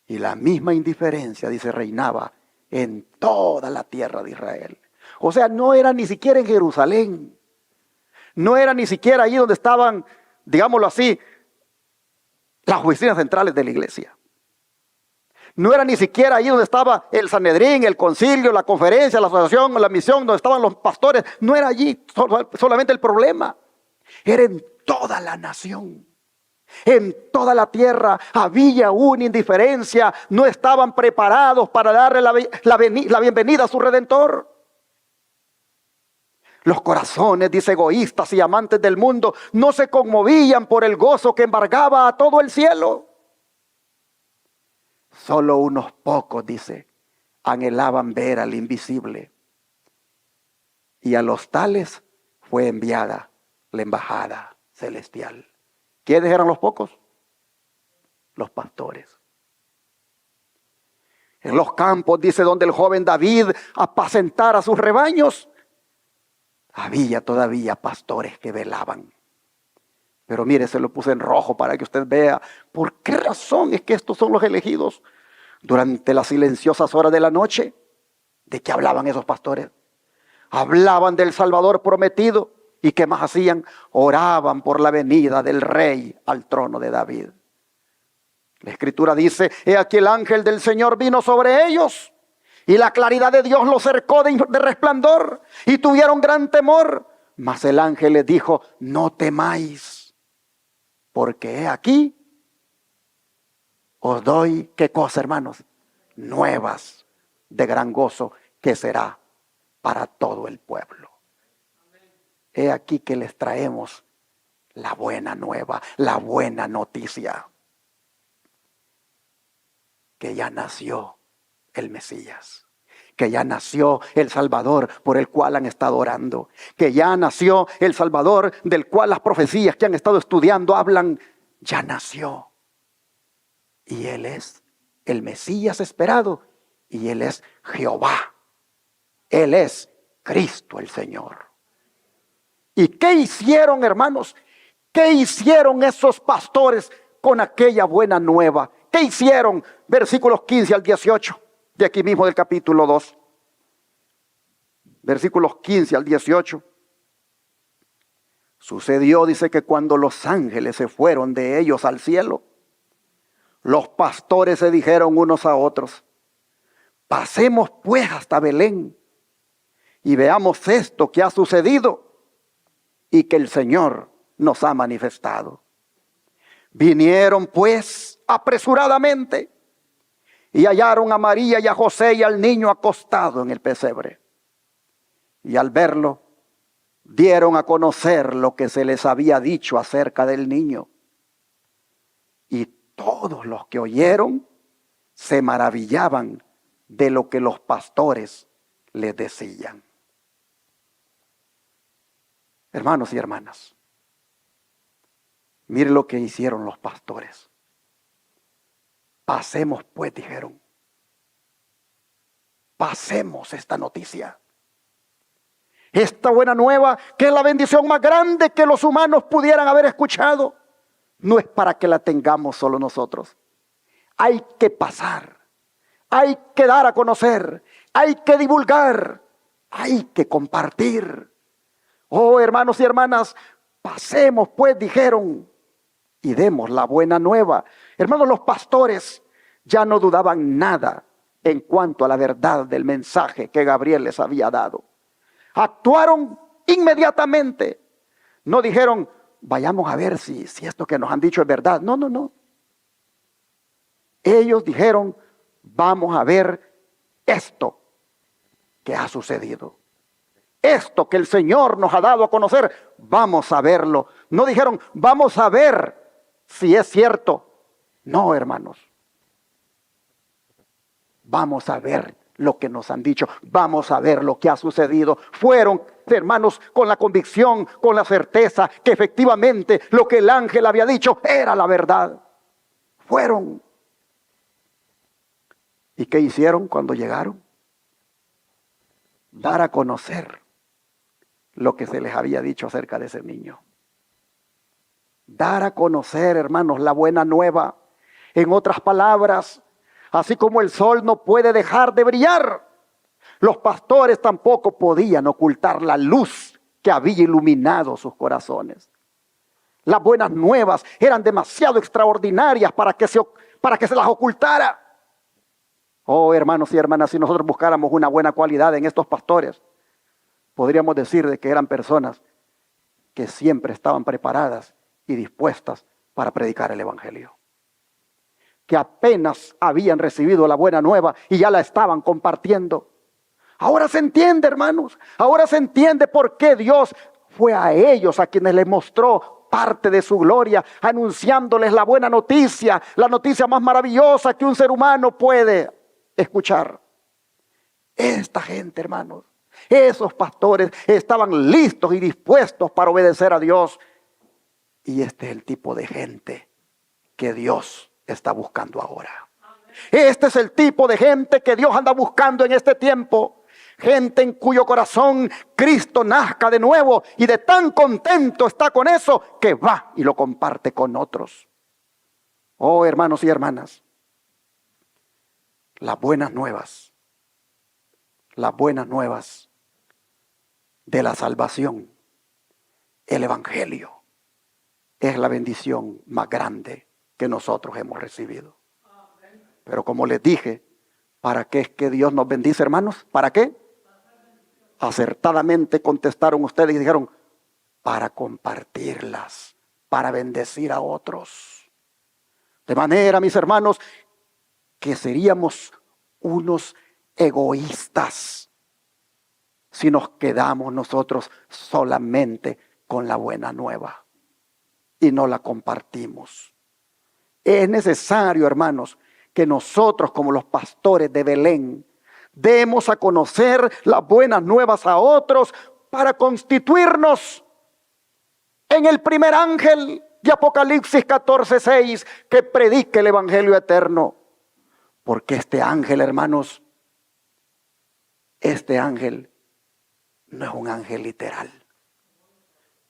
Y la misma indiferencia, dice, reinaba en toda la tierra de Israel. O sea, no era ni siquiera en Jerusalén. No era ni siquiera allí donde estaban, digámoslo así, las oficinas centrales de la iglesia. No era ni siquiera allí donde estaba el Sanedrín, el concilio, la conferencia, la asociación, la misión, donde estaban los pastores. No era allí solamente el problema. Era en toda la nación. En toda la tierra había una indiferencia. No estaban preparados para darle la bienvenida a su Redentor. Los corazones, dice, egoístas y amantes del mundo no se conmovían por el gozo que embargaba a todo el cielo. Solo unos pocos, dice, anhelaban ver al invisible. Y a los tales fue enviada la embajada celestial. ¿Quiénes eran los pocos? Los pastores. En los campos, dice, donde el joven David apacentara sus rebaños, había todavía pastores que velaban. Pero mire, se lo puse en rojo para que usted vea por qué razón es que estos son los elegidos. Durante las silenciosas horas de la noche, ¿de qué hablaban esos pastores? Hablaban del Salvador prometido. ¿Y qué más hacían? Oraban por la venida del rey al trono de David. La Escritura dice, he aquí el ángel del Señor vino sobre ellos, y la claridad de Dios los cercó de resplandor, y tuvieron gran temor. Mas el ángel les dijo, no temáis, porque he aquí, os doy, ¿qué cosa, hermanos? Nuevas de gran gozo, que será para todo el pueblo. He aquí que les traemos la buena nueva, la buena noticia. Que ya nació el Mesías. Que ya nació el Salvador por el cual han estado orando. Que ya nació el Salvador del cual las profecías que han estado estudiando hablan. Ya nació. Y Él es el Mesías esperado. Y Él es Jehová. Él es Cristo el Señor. ¿Y qué hicieron, hermanos? ¿Qué hicieron esos pastores con aquella buena nueva? ¿Qué hicieron? Versículos 15 al 18, de aquí mismo del capítulo 2. Versículos 15 al 18. Sucedió, dice, que cuando los ángeles se fueron de ellos al cielo, los pastores se dijeron unos a otros, pasemos pues hasta Belén y veamos esto que ha sucedido y que el Señor nos ha manifestado. Vinieron pues apresuradamente y hallaron a María y a José y al niño acostado en el pesebre. Y al verlo, dieron a conocer lo que se les había dicho acerca del niño. Y todos los que oyeron se maravillaban de lo que los pastores les decían. Hermanos y hermanas, mire lo que hicieron los pastores. Pasemos pues, dijeron. Pasemos esta noticia. Esta buena nueva, que es la bendición más grande que los humanos pudieran haber escuchado, no es para que la tengamos solo nosotros. Hay que pasar, hay que dar a conocer, hay que divulgar, hay que compartir. Oh, hermanos y hermanas, pasemos pues, dijeron, y demos la buena nueva. Hermanos, los pastores ya no dudaban nada en cuanto a la verdad del mensaje que Gabriel les había dado. Actuaron inmediatamente. No dijeron, vayamos a ver si esto que nos han dicho es verdad. No, no, no. Ellos dijeron, vamos a ver esto que ha sucedido. Esto que el Señor nos ha dado a conocer, vamos a verlo. No dijeron, vamos a ver si es cierto. No, hermanos. Vamos a ver lo que nos han dicho. Vamos a ver lo que ha sucedido. Fueron, hermanos, con la convicción, con la certeza que efectivamente lo que el ángel había dicho era la verdad. Fueron. ¿Y qué hicieron cuando llegaron? Dar a conocer lo que se les había dicho acerca de ese niño. Dar a conocer, hermanos, la buena nueva. En otras palabras, así como el sol no puede dejar de brillar, los pastores tampoco podían ocultar la luz que había iluminado sus corazones. Las buenas nuevas eran demasiado extraordinarias para que se las ocultara. Oh, hermanos y hermanas, si nosotros buscáramos una buena cualidad en estos pastores, podríamos decir de que eran personas que siempre estaban preparadas y dispuestas para predicar el evangelio. Que apenas habían recibido la buena nueva y ya la estaban compartiendo. Ahora se entiende, hermanos. Ahora se entiende por qué Dios fue a ellos a quienes les mostró parte de su gloria, anunciándoles la buena noticia, la noticia más maravillosa que un ser humano puede escuchar. Esta gente, hermanos, esos pastores estaban listos y dispuestos para obedecer a Dios. Y este es el tipo de gente que Dios está buscando ahora. Este es el tipo de gente que Dios anda buscando en este tiempo. Gente en cuyo corazón Cristo nazca de nuevo y de tan contento está con eso que va y lo comparte con otros. Oh, hermanos y hermanas, las buenas nuevas de la salvación, el evangelio, es la bendición más grande que nosotros hemos recibido. Pero como les dije, ¿para qué es que Dios nos bendice, hermanos? ¿Para qué? Acertadamente contestaron ustedes y dijeron, para compartirlas, para bendecir a otros. De manera, mis hermanos, que seríamos unos egoístas si nos quedamos nosotros solamente con la buena nueva y no la compartimos. Es necesario, hermanos, que nosotros como los pastores de Belén demos a conocer las buenas nuevas a otros para constituirnos en el primer ángel de Apocalipsis 14:6 que predique el evangelio eterno. Porque este ángel, hermanos, este ángel no es un ángel literal.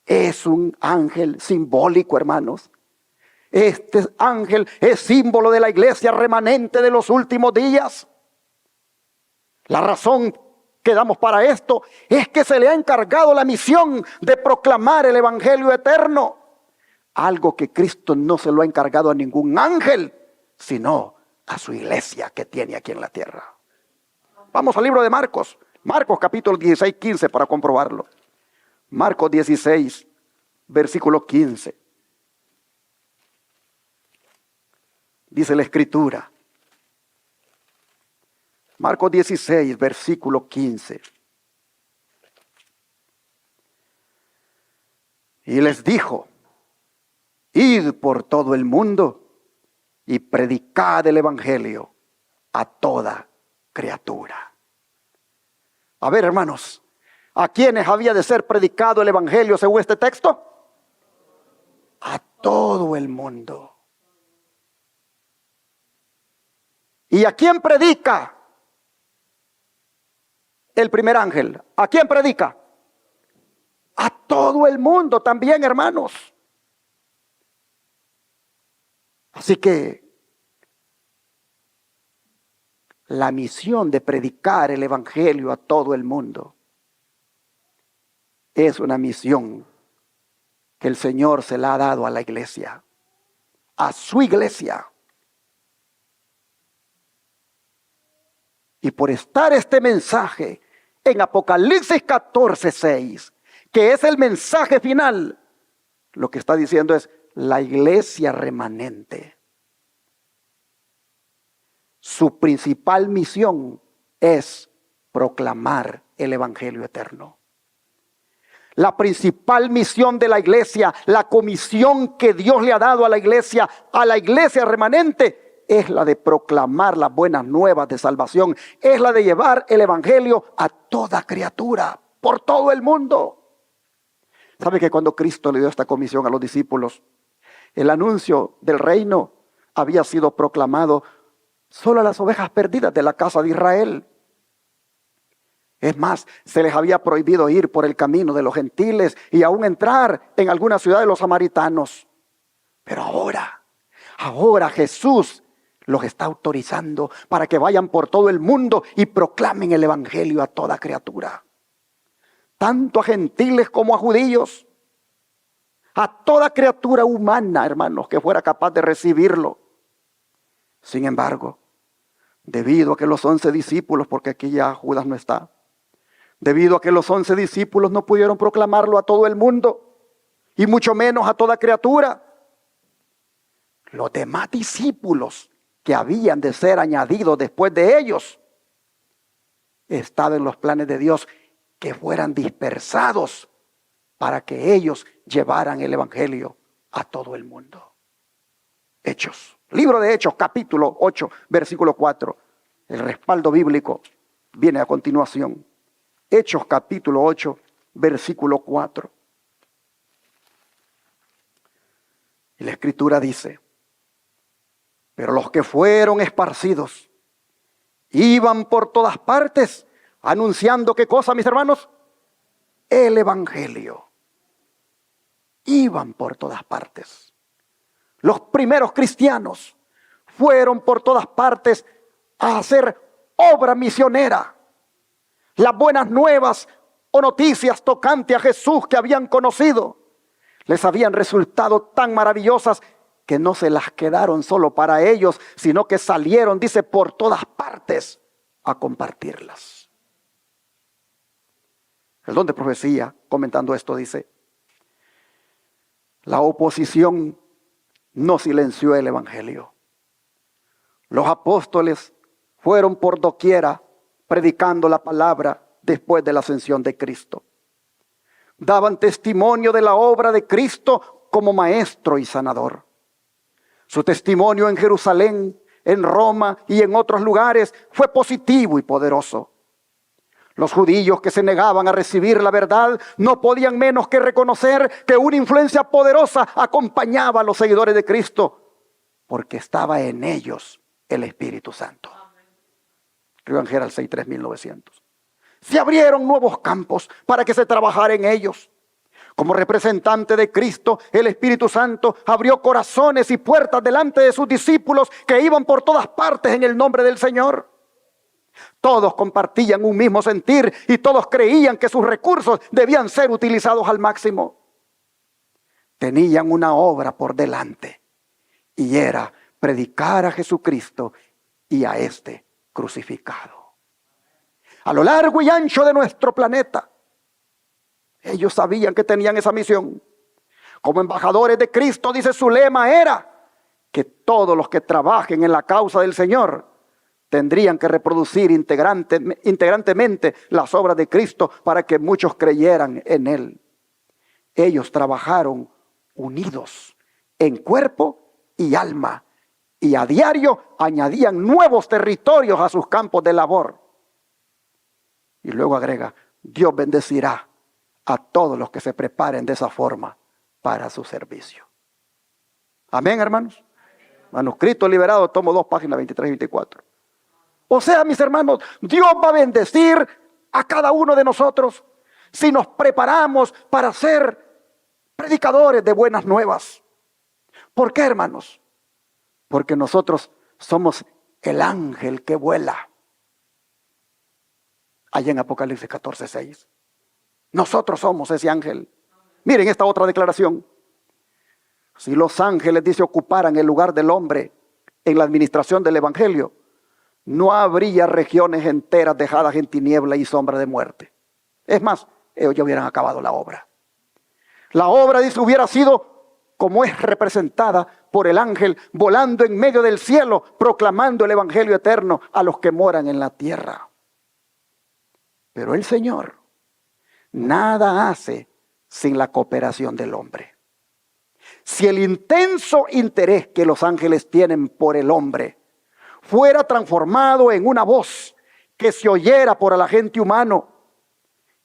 Es un ángel simbólico, hermanos. Este ángel es símbolo de la iglesia remanente de los últimos días. La razón que damos para esto es que se le ha encargado la misión de proclamar el evangelio eterno. Algo que Cristo no se lo ha encargado a ningún ángel, sino a su iglesia que tiene aquí en la tierra. Vamos al libro de Marcos. Marcos capítulo 16, 15 para comprobarlo. Marcos 16, versículo 15. Dice la escritura. Marcos 16, versículo 15. Y les dijo, id por todo el mundo y predicad el evangelio a toda criatura. A ver, hermanos, ¿a quiénes había de ser predicado el evangelio según este texto? A todo el mundo. ¿Y a quién predica el primer ángel? ¿A quién predica? A todo el mundo también, hermanos. Así que la misión de predicar el evangelio a todo el mundo es una misión que el Señor se la ha dado a la iglesia, a su iglesia. Y por estar este mensaje en Apocalipsis 14:6, que es el mensaje final, lo que está diciendo es la iglesia remanente. Su principal misión es proclamar el evangelio eterno. La principal misión de la iglesia, la comisión que Dios le ha dado a la iglesia remanente, es la de proclamar las buenas nuevas de salvación. Es la de llevar el evangelio a toda criatura, por todo el mundo. ¿Sabe que cuando Cristo le dio esta comisión a los discípulos, el anuncio del reino había sido proclamado solo a las ovejas perdidas de la casa de Israel? Es más, se les había prohibido ir por el camino de los gentiles y aún entrar en alguna ciudad de los samaritanos. Pero ahora Jesús los está autorizando para que vayan por todo el mundo y proclamen el evangelio a toda criatura. Tanto a gentiles como a judíos. A toda criatura humana, hermanos, que fuera capaz de recibirlo. Sin embargo, debido a que los 11 discípulos, porque aquí ya Judas no está, debido a que los 11 discípulos no pudieron proclamarlo a todo el mundo, y mucho menos a toda criatura, los demás discípulos que habían de ser añadidos después de ellos, estaba en los planes de Dios que fueran dispersados para que ellos llevaran el evangelio a todo el mundo. Hechos, libro de Hechos, capítulo 8, versículo 4. El respaldo bíblico viene a continuación. Hechos, capítulo 8, versículo 4. Y la escritura dice: pero los que fueron esparcidos iban por todas partes anunciando, ¿qué cosa, mis hermanos? El evangelio. Iban por todas partes. Los primeros cristianos fueron por todas partes a hacer obra misionera. Las buenas nuevas o noticias tocante a Jesús que habían conocido les habían resultado tan maravillosas que no se las quedaron solo para ellos, sino que salieron, dice, por todas partes a compartirlas. El don de profecía, comentando esto, dice: la oposición no silenció el evangelio. Los apóstoles fueron por doquiera predicando la palabra después de la ascensión de Cristo. Daban testimonio de la obra de Cristo como maestro y sanador. Su testimonio en Jerusalén, en Roma y en otros lugares fue positivo y poderoso. Los judíos que se negaban a recibir la verdad no podían menos que reconocer que una influencia poderosa acompañaba a los seguidores de Cristo, porque estaba en ellos el Espíritu Santo. Río Angel 6:3900. Se abrieron nuevos campos para que se trabajara en ellos. Como representante de Cristo, el Espíritu Santo abrió corazones y puertas delante de sus discípulos que iban por todas partes en el nombre del Señor. Todos compartían un mismo sentir y todos creían que sus recursos debían ser utilizados al máximo. Tenían una obra por delante y era predicar a Jesucristo y a este crucificado. A lo largo y ancho de nuestro planeta, ellos sabían que tenían esa misión. Como embajadores de Cristo, dice, su lema era que todos los que trabajen en la causa del Señor tendrían que reproducir integrantemente las obras de Cristo para que muchos creyeran en Él. Ellos trabajaron unidos en cuerpo y alma y a diario añadían nuevos territorios a sus campos de labor. Y luego agrega, Dios bendecirá a todos los que se preparen de esa forma para su servicio. Amén, hermanos. Manuscrito liberado, tomo 2, páginas 23 y 24. O sea, mis hermanos, Dios va a bendecir a cada uno de nosotros si nos preparamos para ser predicadores de buenas nuevas. ¿Por qué, hermanos? Porque nosotros somos el ángel que vuela. Allá en Apocalipsis 14:6. Nosotros somos ese ángel. Miren esta otra declaración. Si los ángeles, dice, ocuparan el lugar del hombre en la administración del evangelio, no habría regiones enteras dejadas en tiniebla y sombra de muerte. Es más, ellos ya hubieran acabado la obra. La obra, dice, hubiera sido como es representada por el ángel volando en medio del cielo, proclamando el evangelio eterno a los que moran en la tierra. Pero el Señor nada hace sin la cooperación del hombre. Si el intenso interés que los ángeles tienen por el hombre fuera transformado en una voz que se oyera por el agente humano,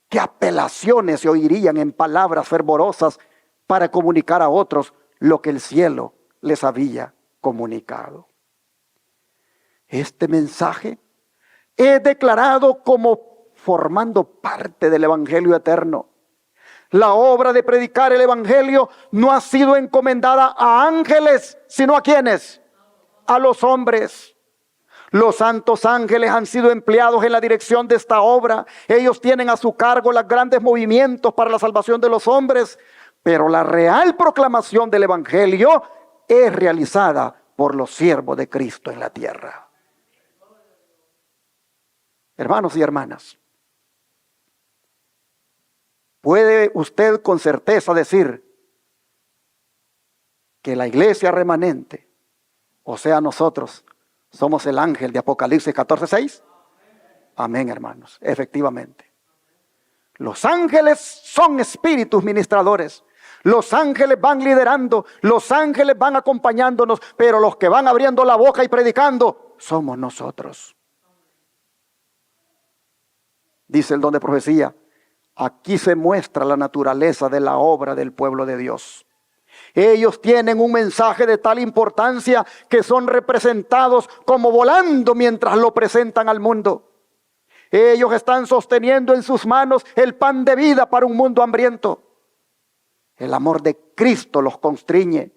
¿qué apelaciones se oirían en palabras fervorosas para comunicar a otros lo que el cielo les había comunicado? Este mensaje es declarado como formando parte del evangelio eterno. La obra de predicar el evangelio no ha sido encomendada a ángeles, sino ¿a quiénes? A los hombres. Los santos ángeles han sido empleados en la dirección de esta obra. Ellos tienen a su cargo los grandes movimientos para la salvación de los hombres. Pero la real proclamación del evangelio es realizada por los siervos de Cristo en la tierra. Hermanos y hermanas, ¿puede usted con certeza decir que la iglesia remanente, o sea nosotros, somos el ángel de Apocalipsis 14:6? Amén, hermanos, efectivamente. Los ángeles son espíritus ministradores. Los ángeles van liderando, los ángeles van acompañándonos, pero los que van abriendo la boca y predicando somos nosotros. Dice el don de profecía, aquí se muestra la naturaleza de la obra del pueblo de Dios. Ellos tienen un mensaje de tal importancia que son representados como volando mientras lo presentan al mundo. Ellos están sosteniendo en sus manos el pan de vida para un mundo hambriento. El amor de Cristo los constriñe.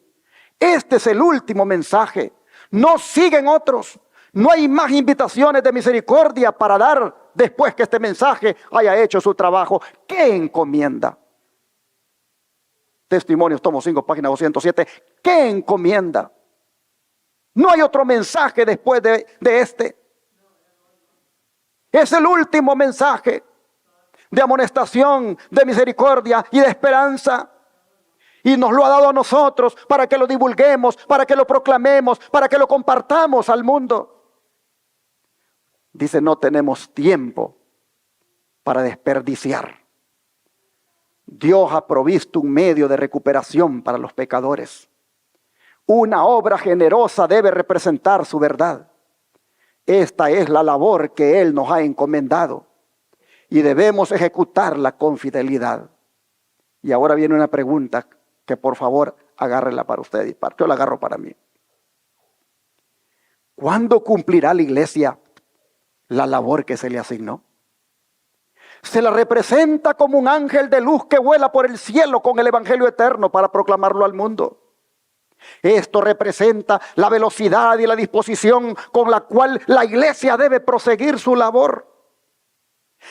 Este es el último mensaje. No siguen otros. No hay más invitaciones de misericordia para dar después que este mensaje haya hecho su trabajo. ¿Qué encomienda? Testimonios, tomo 5, página 207. ¿Qué encomienda? No hay otro mensaje después de este. Es el último mensaje de amonestación, de misericordia y de esperanza. Y nos lo ha dado a nosotros para que lo divulguemos, para que lo proclamemos, para que lo compartamos al mundo. Dice, no tenemos tiempo para desperdiciar. Dios ha provisto un medio de recuperación para los pecadores. Una obra generosa debe representar su verdad. Esta es la labor que Él nos ha encomendado y debemos ejecutarla con fidelidad. Y ahora viene una pregunta que por favor agárrela para usted y yo la agarro para mí. ¿Cuándo cumplirá la iglesia la labor que se le asignó? Se la representa como un ángel de luz que vuela por el cielo con el evangelio eterno para proclamarlo al mundo. Esto representa la velocidad y la disposición con la cual la iglesia debe proseguir su labor.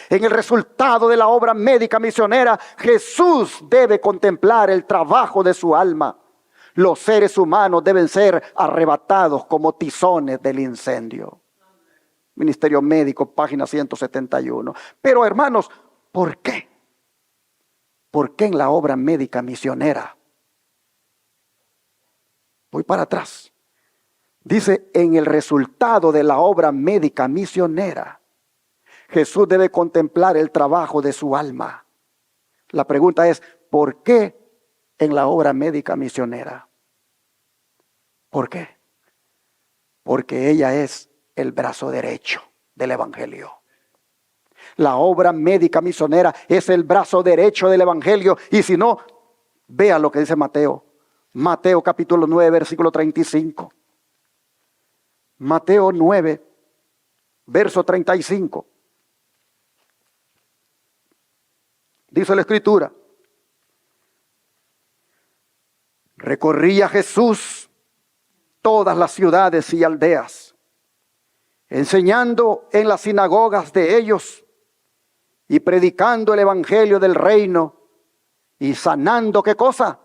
En el resultado de la obra médica misionera, Jesús debe contemplar el trabajo de su alma. Los seres humanos deben ser arrebatados como tizones del incendio. Ministerio Médico, página 171. Pero hermanos, ¿por qué? ¿Por qué en la obra médica misionera? Voy para atrás. Dice, en el resultado de la obra médica misionera, Jesús debe contemplar el trabajo de su alma. La pregunta es, ¿por qué en la obra médica misionera? ¿Por qué? porque ella es el brazo derecho del Evangelio. La obra médica misionera es el brazo derecho del Evangelio. Y si no, vea lo que dice Mateo. Mateo capítulo 9, versículo 35. Mateo 9, verso 35. Dice la Escritura: recorría Jesús todas las ciudades y aldeas, enseñando en las sinagogas de ellos y predicando el evangelio del reino y sanando, ¿qué cosa?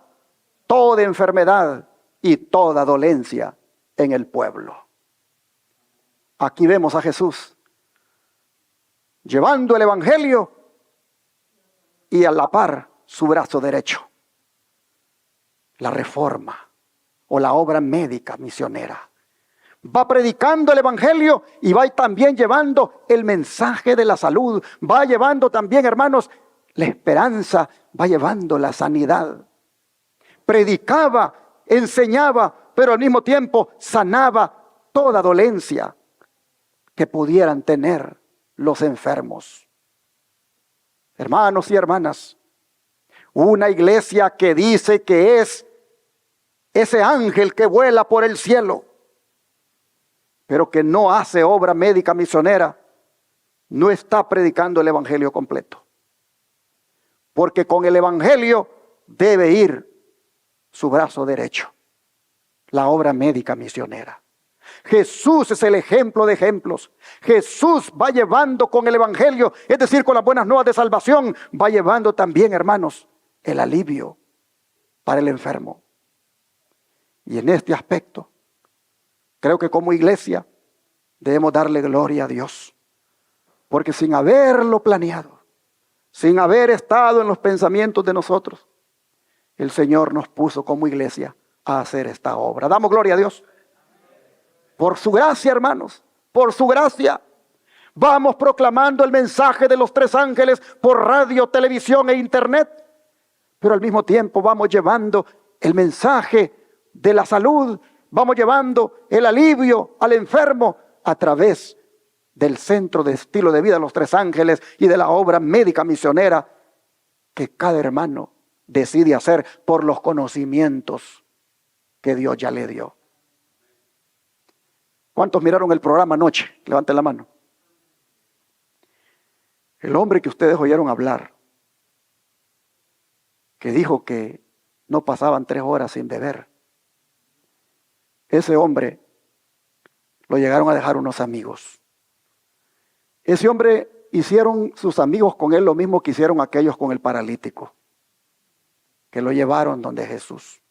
Toda enfermedad y toda dolencia en el pueblo. Aquí vemos a Jesús llevando el evangelio y a la par su brazo derecho, la reforma o la obra médica misionera. Va predicando el evangelio y va también llevando el mensaje de la salud. Va llevando también, hermanos, la esperanza, va llevando la sanidad. Predicaba, enseñaba, pero al mismo tiempo sanaba toda dolencia que pudieran tener los enfermos. Hermanos y hermanas, una iglesia que dice que es ese ángel que vuela por el cielo, pero que no hace obra médica misionera, no está predicando el evangelio completo. Porque con el evangelio debe ir su brazo derecho, la obra médica misionera. Jesús es el ejemplo de ejemplos. Jesús va llevando con el evangelio, es decir, con las buenas nuevas de salvación, va llevando también, hermanos, el alivio para el enfermo. Y en este aspecto, creo que como iglesia debemos darle gloria a Dios. Porque sin haberlo planeado, sin haber estado en los pensamientos de nosotros, el Señor nos puso como iglesia a hacer esta obra. Damos gloria a Dios. Por su gracia, hermanos, por su gracia. Vamos proclamando el mensaje de los tres ángeles por radio, televisión e internet. Pero al mismo tiempo vamos llevando el mensaje de la salud. Vamos llevando el alivio al enfermo a través del centro de estilo de vida de los tres ángeles y de la obra médica misionera que cada hermano decide hacer por los conocimientos que Dios ya le dio. ¿Cuántos miraron el programa anoche? Levanten la mano. El hombre que ustedes oyeron hablar, que dijo que no pasaban 3 horas sin beber, ese hombre lo llegaron a dejar unos amigos. Ese hombre hicieron sus amigos con él lo mismo que hicieron aquellos con el paralítico, que lo llevaron donde Jesús.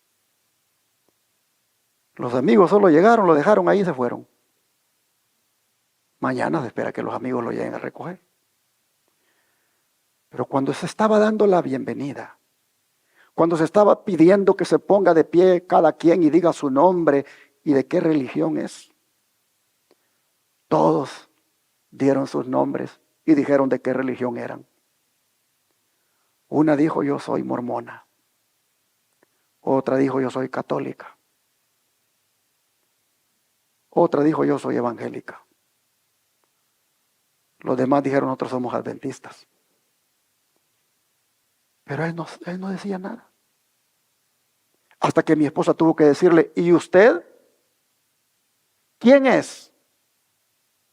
Los amigos solo llegaron, lo dejaron ahí y se fueron. Mañana se espera que los amigos lo lleguen a recoger. Pero cuando se estaba dando la bienvenida, cuando se estaba pidiendo que se ponga de pie cada quien y diga su nombre y de qué religión es, todos dieron sus nombres y dijeron de qué religión eran. Una dijo: yo soy mormona. Otra dijo: yo soy católica. Otra dijo: yo soy evangélica. Los demás dijeron: nosotros somos adventistas. Pero él no decía nada. Hasta que mi esposa tuvo que decirle: ¿y usted? ¿Quién es?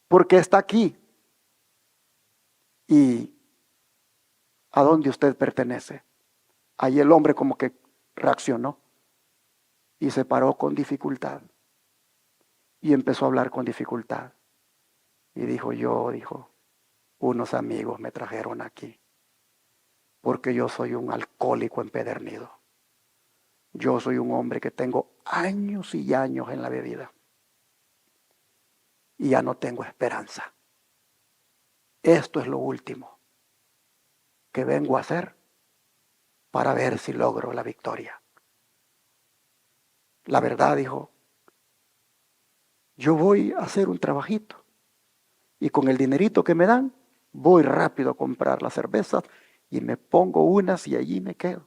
¿Por qué está aquí? ¿Y a dónde usted pertenece? Ahí el hombre como que reaccionó y se paró con dificultad. Y empezó a hablar con dificultad. Y dijo: unos amigos me trajeron aquí porque yo soy un alcohólico empedernido. Yo soy un hombre que tengo años y años en la bebida y ya no tengo esperanza. Esto es lo último que vengo a hacer para ver si logro la victoria. La verdad, dijo, yo voy a hacer un trabajito y con el dinerito que me dan voy rápido a comprar las cervezas y me pongo unas y allí me quedo.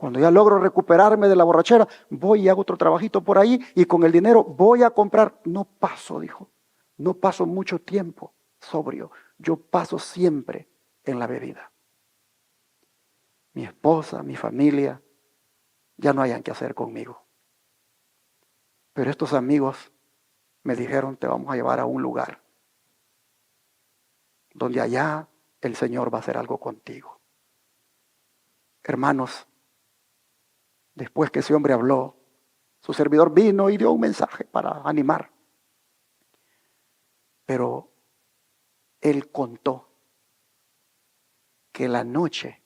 Cuando ya logro recuperarme de la borrachera, voy y hago otro trabajito por ahí y con el dinero voy a comprar. No paso, dijo, no paso mucho tiempo sobrio. Yo paso siempre en la bebida. Mi esposa, mi familia, ya no hayan que hacer conmigo. Pero estos amigos me dijeron, te vamos a llevar a un lugar donde allá el Señor va a hacer algo contigo. Hermanos, después que ese hombre habló, su servidor vino y dio un mensaje para animar. Pero él contó que la noche,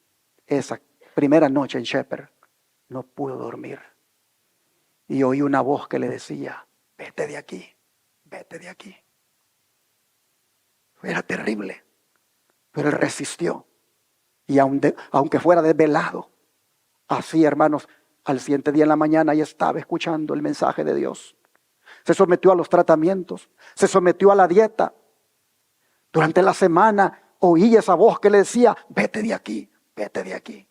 esa primera noche en Shepherd, no pudo dormir. Y oí una voz que le decía, vete de aquí, vete de aquí. Era terrible, pero él resistió. Y aunque fuera desvelado, así, hermanos, al siguiente día en la mañana ya estaba escuchando el mensaje de Dios. Se sometió a los tratamientos, se sometió a la dieta. Durante la semana oí esa voz que le decía, vete de aquí, vete de aquí.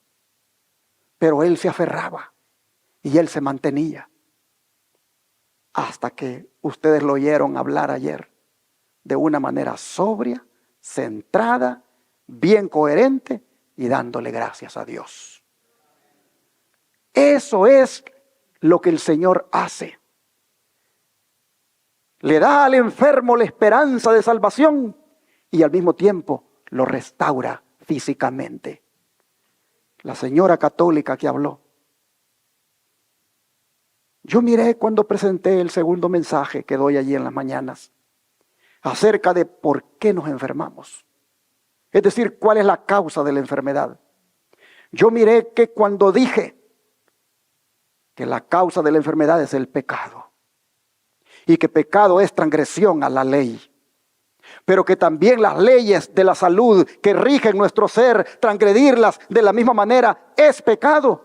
Pero él se aferraba y él se mantenía. Hasta que ustedes lo oyeron hablar ayer de una manera sobria, centrada, bien coherente y dándole gracias a Dios. Eso es lo que el Señor hace. Le da al enfermo la esperanza de salvación y al mismo tiempo lo restaura físicamente. La señora católica que habló. Yo miré cuando presenté el segundo mensaje que doy allí en las mañanas acerca de por qué nos enfermamos. Es decir, cuál es la causa de la enfermedad. Yo miré que cuando dije que la causa de la enfermedad es el pecado y que pecado es transgresión a la ley, pero que también las leyes de la salud que rigen nuestro ser, transgredirlas de la misma manera es pecado.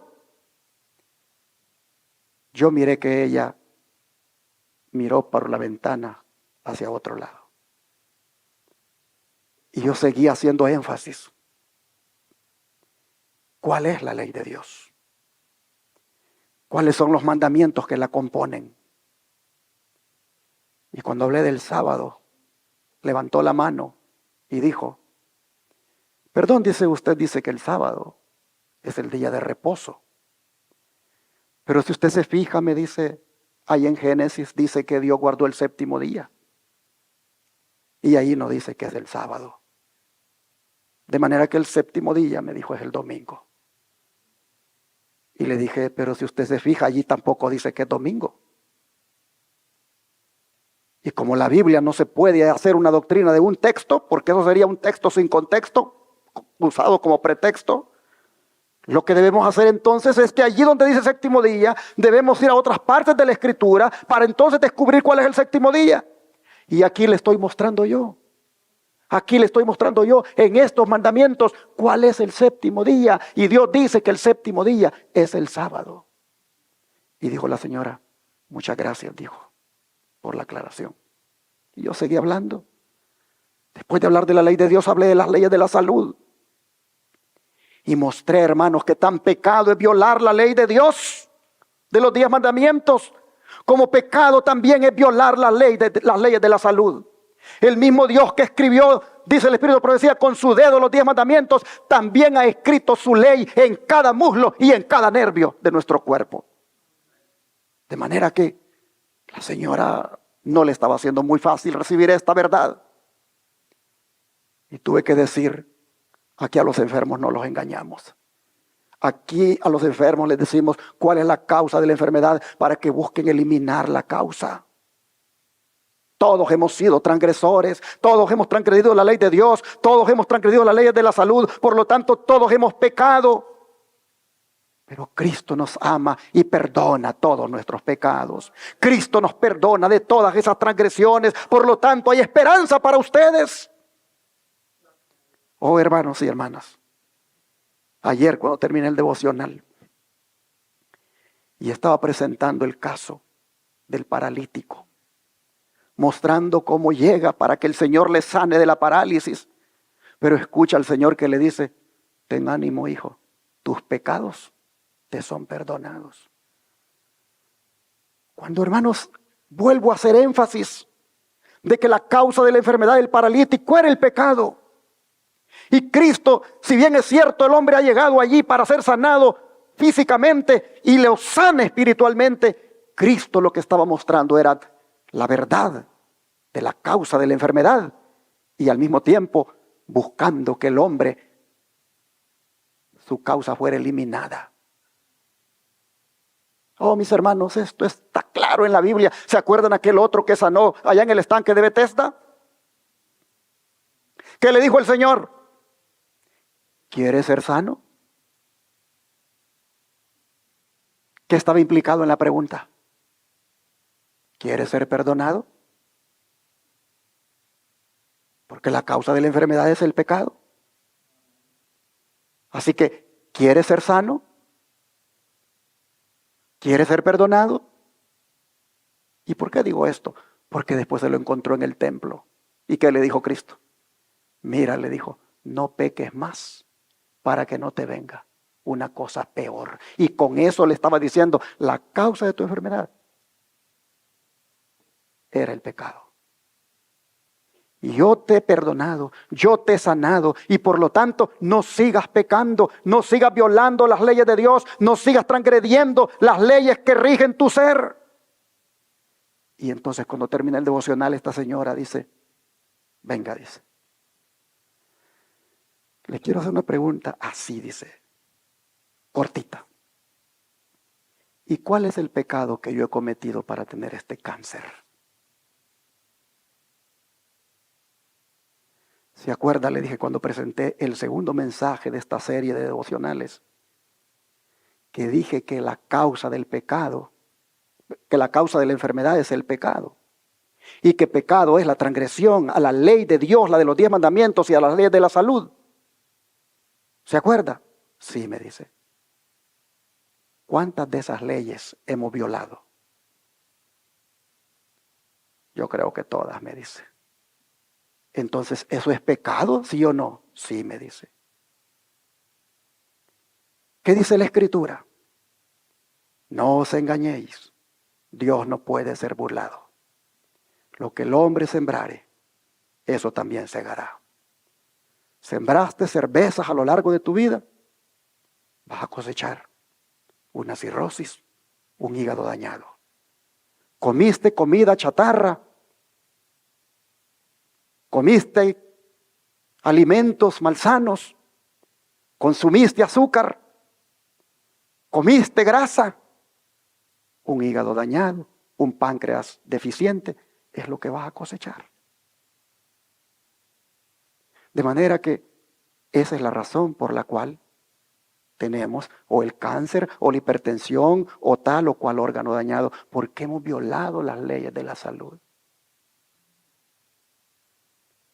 Yo miré que ella miró por la ventana hacia otro lado. Y yo seguía haciendo énfasis. ¿Cuál es la ley de Dios? ¿Cuáles son los mandamientos que la componen? Y cuando hablé del sábado, levantó la mano y dijo, perdón, dice usted, dice que el sábado es el día de reposo. Pero si usted se fija, me dice, ahí en Génesis dice que Dios guardó el séptimo día. Y ahí no dice que es el sábado. De manera que el séptimo día, me dijo, es el domingo. Y le dije, pero si usted se fija, allí tampoco dice que es domingo. Y como la Biblia no se puede hacer una doctrina de un texto, porque eso sería un texto sin contexto, usado como pretexto, lo que debemos hacer entonces es que allí donde dice séptimo día, debemos ir a otras partes de la Escritura para entonces descubrir cuál es el séptimo día. Y aquí le estoy mostrando yo. Aquí le estoy mostrando yo en estos mandamientos cuál es el séptimo día. Y Dios dice que el séptimo día es el sábado. Y dijo la señora, muchas gracias, dijo, por la aclaración. Y yo seguí hablando. Después de hablar de la ley de Dios, hablé de las leyes de la salud. Y mostré, hermanos, que tan pecado es violar la ley de Dios, de los 10 mandamientos, como pecado también es violar las leyes de la salud. El mismo Dios que escribió, dice el Espíritu de Profecía, con su dedo los 10 mandamientos, también ha escrito su ley en cada muslo y en cada nervio de nuestro cuerpo. De manera que la señora no le estaba haciendo muy fácil recibir esta verdad. Y tuve que decir, aquí a los enfermos no los engañamos. Aquí a los enfermos les decimos cuál es la causa de la enfermedad para que busquen eliminar la causa. Todos hemos sido transgresores, todos hemos transgredido la ley de Dios, todos hemos transgredido las leyes de la salud, por lo tanto todos hemos pecado. Pero Cristo nos ama y perdona todos nuestros pecados. Cristo nos perdona de todas esas transgresiones, por lo tanto hay esperanza para ustedes. Oh, hermanos y hermanas, ayer cuando terminé el devocional y estaba presentando el caso del paralítico, mostrando cómo llega para que el Señor le sane de la parálisis, pero escucha al Señor que le dice, ten ánimo, hijo, tus pecados te son perdonados. Cuando, hermanos, vuelvo a hacer énfasis de que la causa de la enfermedad del paralítico era el pecado. Y Cristo, si bien es cierto, el hombre ha llegado allí para ser sanado físicamente y lo sana espiritualmente, Cristo lo que estaba mostrando era la verdad de la causa de la enfermedad y al mismo tiempo buscando que el hombre, su causa fuera eliminada. Oh, mis hermanos, esto está claro en la Biblia. ¿Se acuerdan aquel otro que sanó allá en el estanque de Betesda? ¿Qué le dijo el Señor? ¿Quieres ser sano? ¿Qué estaba implicado en la pregunta? ¿Quieres ser perdonado? Porque la causa de la enfermedad es el pecado. Así que, ¿quieres ser sano? ¿Quieres ser perdonado? ¿Y por qué digo esto? Porque después se lo encontró en el templo. ¿Y qué le dijo Cristo? Mira, le dijo, no peques más para que no te venga una cosa peor. Y con eso le estaba diciendo, la causa de tu enfermedad era el pecado. Y yo te he perdonado, yo te he sanado y por lo tanto no sigas pecando, no sigas violando las leyes de Dios, no sigas transgrediendo las leyes que rigen tu ser. Y entonces cuando termina el devocional esta señora dice, venga, dice, le quiero hacer una pregunta así, dice, cortita. ¿Y cuál es el pecado que yo he cometido para tener este cáncer? ¿Se acuerda? Le dije cuando presenté el segundo mensaje de esta serie de devocionales, que dije que la causa del pecado, que la causa de la enfermedad es el pecado. Y que pecado es la transgresión a la ley de Dios, la de los 10 mandamientos y a las leyes de la salud. ¿Se acuerda? Sí, me dice. ¿Cuántas de esas leyes hemos violado? Yo creo que todas, me dice. Entonces, ¿eso es pecado? ¿Sí o no? Sí, me dice. ¿Qué dice la Escritura? No os engañéis. Dios no puede ser burlado. Lo que el hombre sembrare, eso también segará. Sembraste cervezas a lo largo de tu vida, vas a cosechar una cirrosis, un hígado dañado. Comiste comida chatarra, comiste alimentos malsanos, consumiste azúcar, comiste grasa, un hígado dañado, un páncreas deficiente, es lo que vas a cosechar. De manera que esa es la razón por la cual tenemos o el cáncer o la hipertensión o tal o cual órgano dañado, porque hemos violado las leyes de la salud.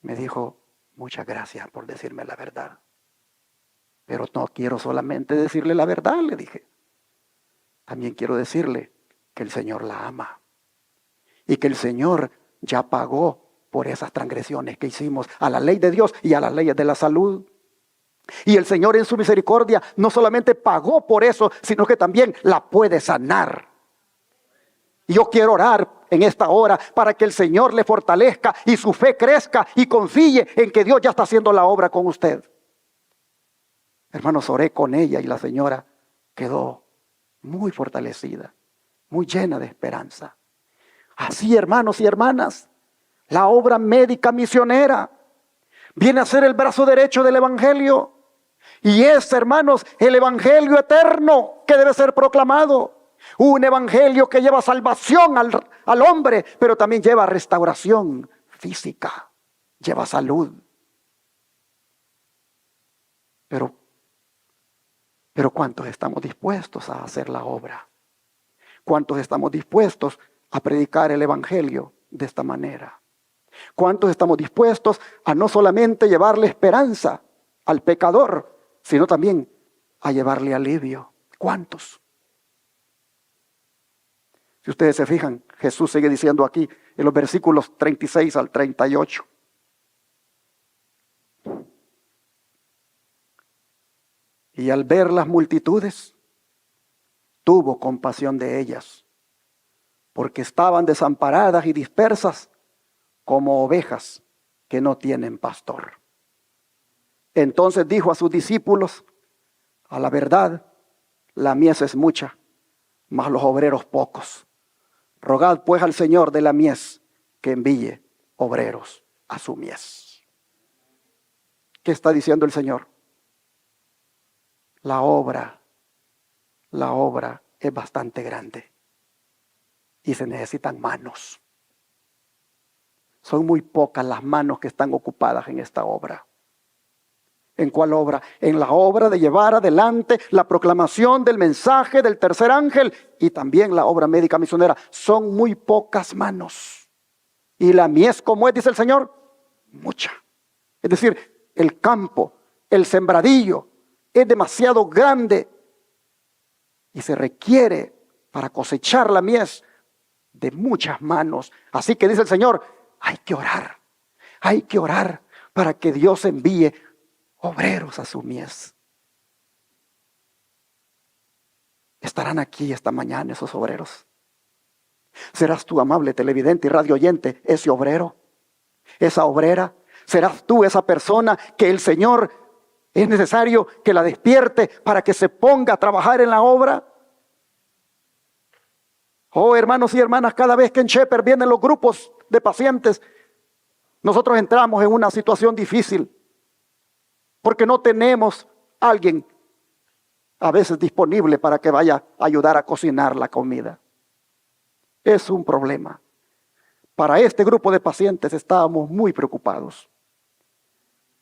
Me dijo, muchas gracias por decirme la verdad. Pero no quiero solamente decirle la verdad, le dije. También quiero decirle que el Señor la ama. Y que el Señor ya pagó por esas transgresiones que hicimos a la ley de Dios y a las leyes de la salud. Y el Señor en su misericordia no solamente pagó por eso, sino que también la puede sanar. Y yo quiero orar en esta hora para que el Señor le fortalezca y su fe crezca y confíe en que Dios ya está haciendo la obra con usted. Hermanos, oré con ella y la señora quedó muy fortalecida, muy llena de esperanza. Así, hermanos y hermanas, la obra médica misionera viene a ser el brazo derecho del Evangelio. Y es, hermanos, el Evangelio eterno que debe ser proclamado. Un Evangelio que lleva salvación al hombre, pero también lleva restauración física, lleva salud. Pero ¿cuántos estamos dispuestos a hacer la obra? ¿Cuántos estamos dispuestos a predicar el Evangelio de esta manera? ¿Cuántos estamos dispuestos a no solamente llevarle esperanza al pecador, sino también a llevarle alivio? ¿Cuántos? Si ustedes se fijan, Jesús sigue diciendo aquí en los versículos 36 al 38. Y al ver las multitudes, tuvo compasión de ellas, porque estaban desamparadas y dispersas como ovejas que no tienen pastor. Entonces dijo a sus discípulos: a la verdad, la mies es mucha, mas los obreros pocos. Rogad pues al Señor de la mies que envíe obreros a su mies. ¿Qué está diciendo el Señor? La obra es bastante grande y se necesitan manos. Son muy pocas las manos que están ocupadas en esta obra. ¿En cuál obra? En la obra de llevar adelante la proclamación del mensaje del tercer ángel y también la obra médica misionera. Son muy pocas manos. Y la mies, ¿cómo es? Dice el Señor, mucha. Es decir, el campo, el sembradillo es demasiado grande y se requiere para cosechar la mies de muchas manos. Así que dice el Señor, hay que orar para que Dios envíe obreros a su mies. ¿Estarán aquí esta mañana esos obreros? ¿Serás tú, amable televidente y radio oyente, ese obrero, esa obrera? ¿Serás tú esa persona que el Señor es necesario que la despierte para que se ponga a trabajar en la obra? Oh, hermanos y hermanas, cada vez que en Shepherd vienen los grupos de pacientes, nosotros entramos en una situación difícil, porque no tenemos a alguien a veces disponible para que vaya a ayudar a cocinar la comida. Es un problema. Para este grupo de pacientes estábamos muy preocupados,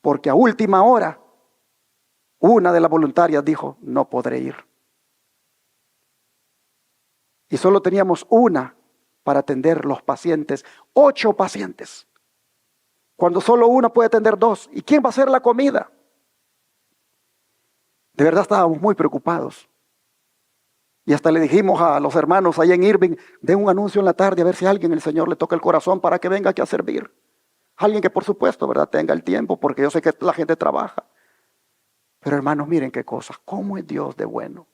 porque a última hora una de las voluntarias dijo, no podré ir. Y solo teníamos una para atender los pacientes, 8 pacientes. Cuando solo una puede atender 2. ¿Y quién va a hacer la comida? De verdad estábamos muy preocupados. Y hasta le dijimos a los hermanos allá en Irving, den un anuncio en la tarde a ver si a alguien el Señor le toca el corazón para que venga aquí a servir. Alguien que por supuesto, ¿verdad?, tenga el tiempo, porque yo sé que la gente trabaja. Pero hermanos, miren qué cosas, cómo es Dios de bueno.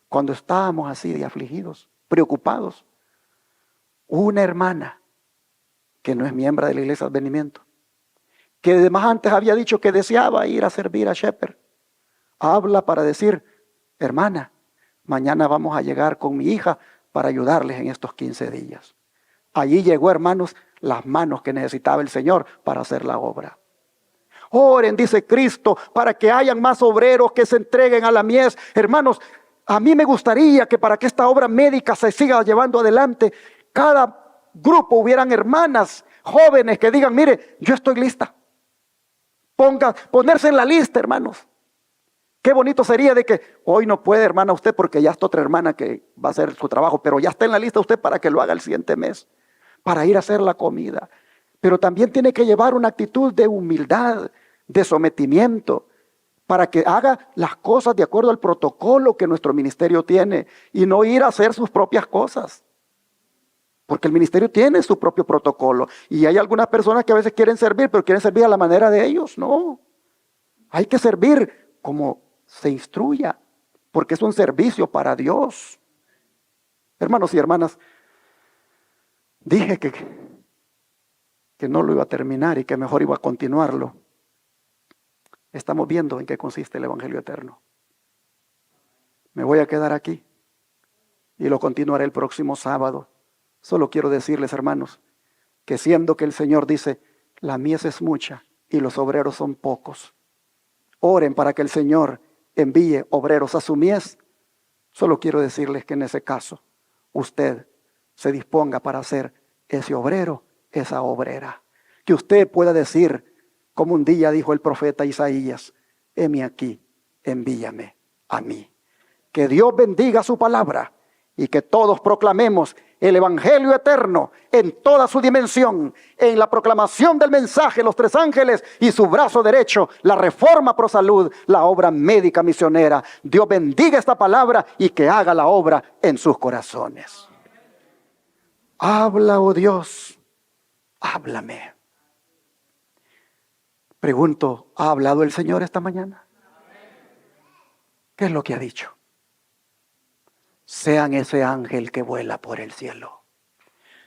Cuando estábamos así de afligidos, preocupados, una hermana que no es miembro de la iglesia de Advenimiento, que además antes había dicho que deseaba ir a servir a Shepherd, habla para decir, hermana, mañana vamos a llegar con mi hija para ayudarles en estos 15 días. Allí llegó, hermanos, las manos que necesitaba el Señor para hacer la obra. Oren, dice Cristo, para que hayan más obreros que se entreguen a la mies. Hermanos, a mí me gustaría que para que esta obra médica se siga llevando adelante, cada grupo hubieran hermanas jóvenes que digan, mire, yo estoy lista. Ponerse en la lista, hermanos. Qué bonito sería de que hoy no puede, hermana, usted porque ya está otra hermana que va a hacer su trabajo, pero ya está en la lista usted para que lo haga el siguiente mes, para ir a hacer la comida. Pero también tiene que llevar una actitud de humildad, de sometimiento, para que haga las cosas de acuerdo al protocolo que nuestro ministerio tiene y no ir a hacer sus propias cosas. Porque el ministerio tiene su propio protocolo y hay algunas personas que a veces quieren servir, pero quieren servir a la manera de ellos. No, hay que servir como se instruya, porque es un servicio para Dios. Hermanos y hermanas, dije que no lo iba a terminar y que mejor iba a continuarlo. Estamos viendo en qué consiste el Evangelio eterno. Me voy a quedar aquí y lo continuaré el próximo sábado. Solo quiero decirles, hermanos, que siendo que el Señor dice, la mies es mucha y los obreros son pocos, oren para que el Señor envíe obreros a su mies. Solo quiero decirles que en ese caso, usted se disponga para ser ese obrero, esa obrera. Que usted pueda decir, como un día dijo el profeta Isaías, heme aquí, envíame a mí. Que Dios bendiga su palabra y que todos proclamemos el Evangelio eterno en toda su dimensión, en la proclamación del mensaje, los 3 ángeles y su brazo derecho, la reforma pro salud, la obra médica misionera. Dios bendiga esta palabra y que haga la obra en sus corazones. Habla, oh Dios, háblame. Pregunto, ¿ha hablado el Señor esta mañana? ¿Qué es lo que ha dicho? sean ese ángel que vuela por el cielo.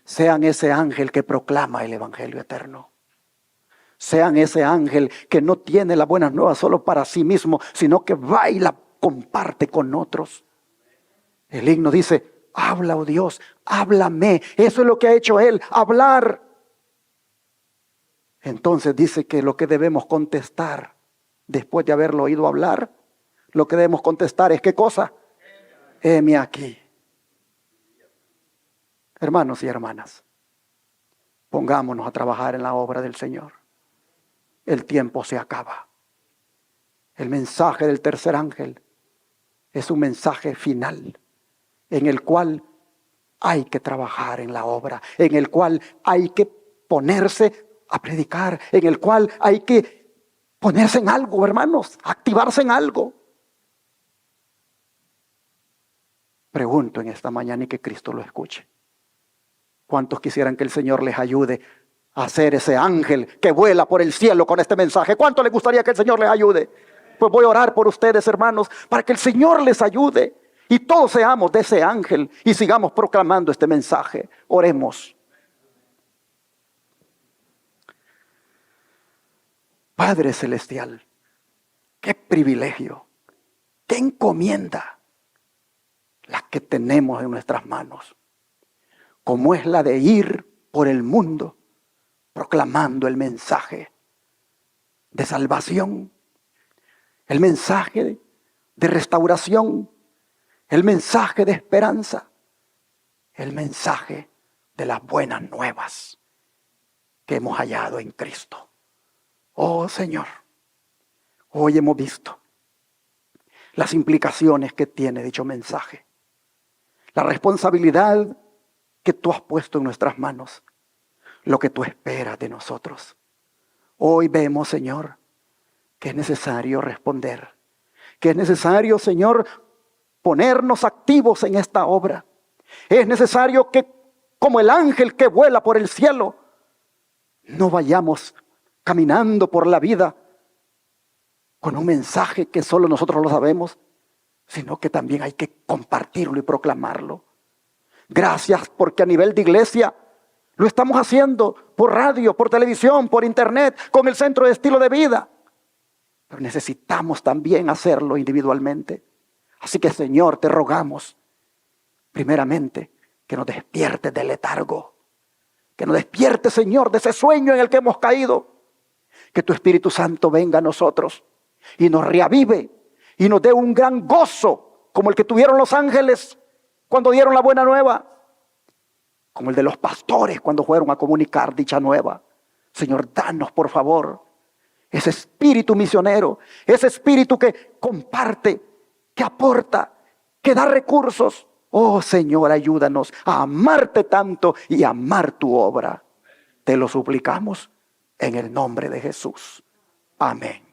Sean ese ángel que proclama el evangelio eterno. Sean ese ángel que no tiene las buenas nuevas solo para sí mismo, sino que va y la comparte con otros. El himno dice, habla, oh Dios, háblame. Eso es lo que ha hecho Él, hablar. Entonces dice que lo que debemos contestar, después de haberlo oído hablar, lo que debemos contestar es ¿qué cosa? Heme aquí. Hermanos y hermanas, pongámonos a trabajar en la obra del Señor. El tiempo se acaba. El mensaje del tercer ángel es un mensaje final, en el cual hay que trabajar en la obra, en el cual hay que ponerse a predicar, en el cual hay que ponerse en algo, hermanos, activarse en algo. Pregunto en esta mañana y que Cristo lo escuche. ¿Cuántos quisieran que el Señor les ayude a ser ese ángel que vuela por el cielo con este mensaje? ¿Cuánto les gustaría que el Señor les ayude? Pues voy a orar por ustedes, hermanos, para que el Señor les ayude y todos seamos de ese ángel y sigamos proclamando este mensaje. Oremos. Padre Celestial, qué privilegio, qué encomienda la que tenemos en nuestras manos, como es la de ir por el mundo proclamando el mensaje de salvación, el mensaje de restauración, el mensaje de esperanza, el mensaje de las buenas nuevas que hemos hallado en Cristo. Oh Señor, hoy hemos visto las implicaciones que tiene dicho mensaje, la responsabilidad que tú has puesto en nuestras manos, lo que tú esperas de nosotros. Hoy vemos, Señor, que es necesario responder, que es necesario, Señor, ponernos activos en esta obra. Es necesario que, como el ángel que vuela por el cielo, no vayamos caminando por la vida con un mensaje que solo nosotros lo sabemos, sino que también hay que compartirlo y proclamarlo. Gracias porque a nivel de iglesia lo estamos haciendo por radio, por televisión, por internet, con el Centro de Estilo de Vida. Pero necesitamos también hacerlo individualmente. Así que, Señor, te rogamos, primeramente, que nos despiertes del letargo. Que nos despiertes, Señor, de ese sueño en el que hemos caído. Que tu Espíritu Santo venga a nosotros y nos reavive y nos dé un gran gozo, como el que tuvieron los ángeles cuando dieron la buena nueva, como el de los pastores cuando fueron a comunicar dicha nueva. Señor, danos por favor ese espíritu misionero, ese espíritu que comparte, que aporta, que da recursos. Oh Señor, ayúdanos a amarte tanto y amar tu obra. Te lo suplicamos en el nombre de Jesús. Amén.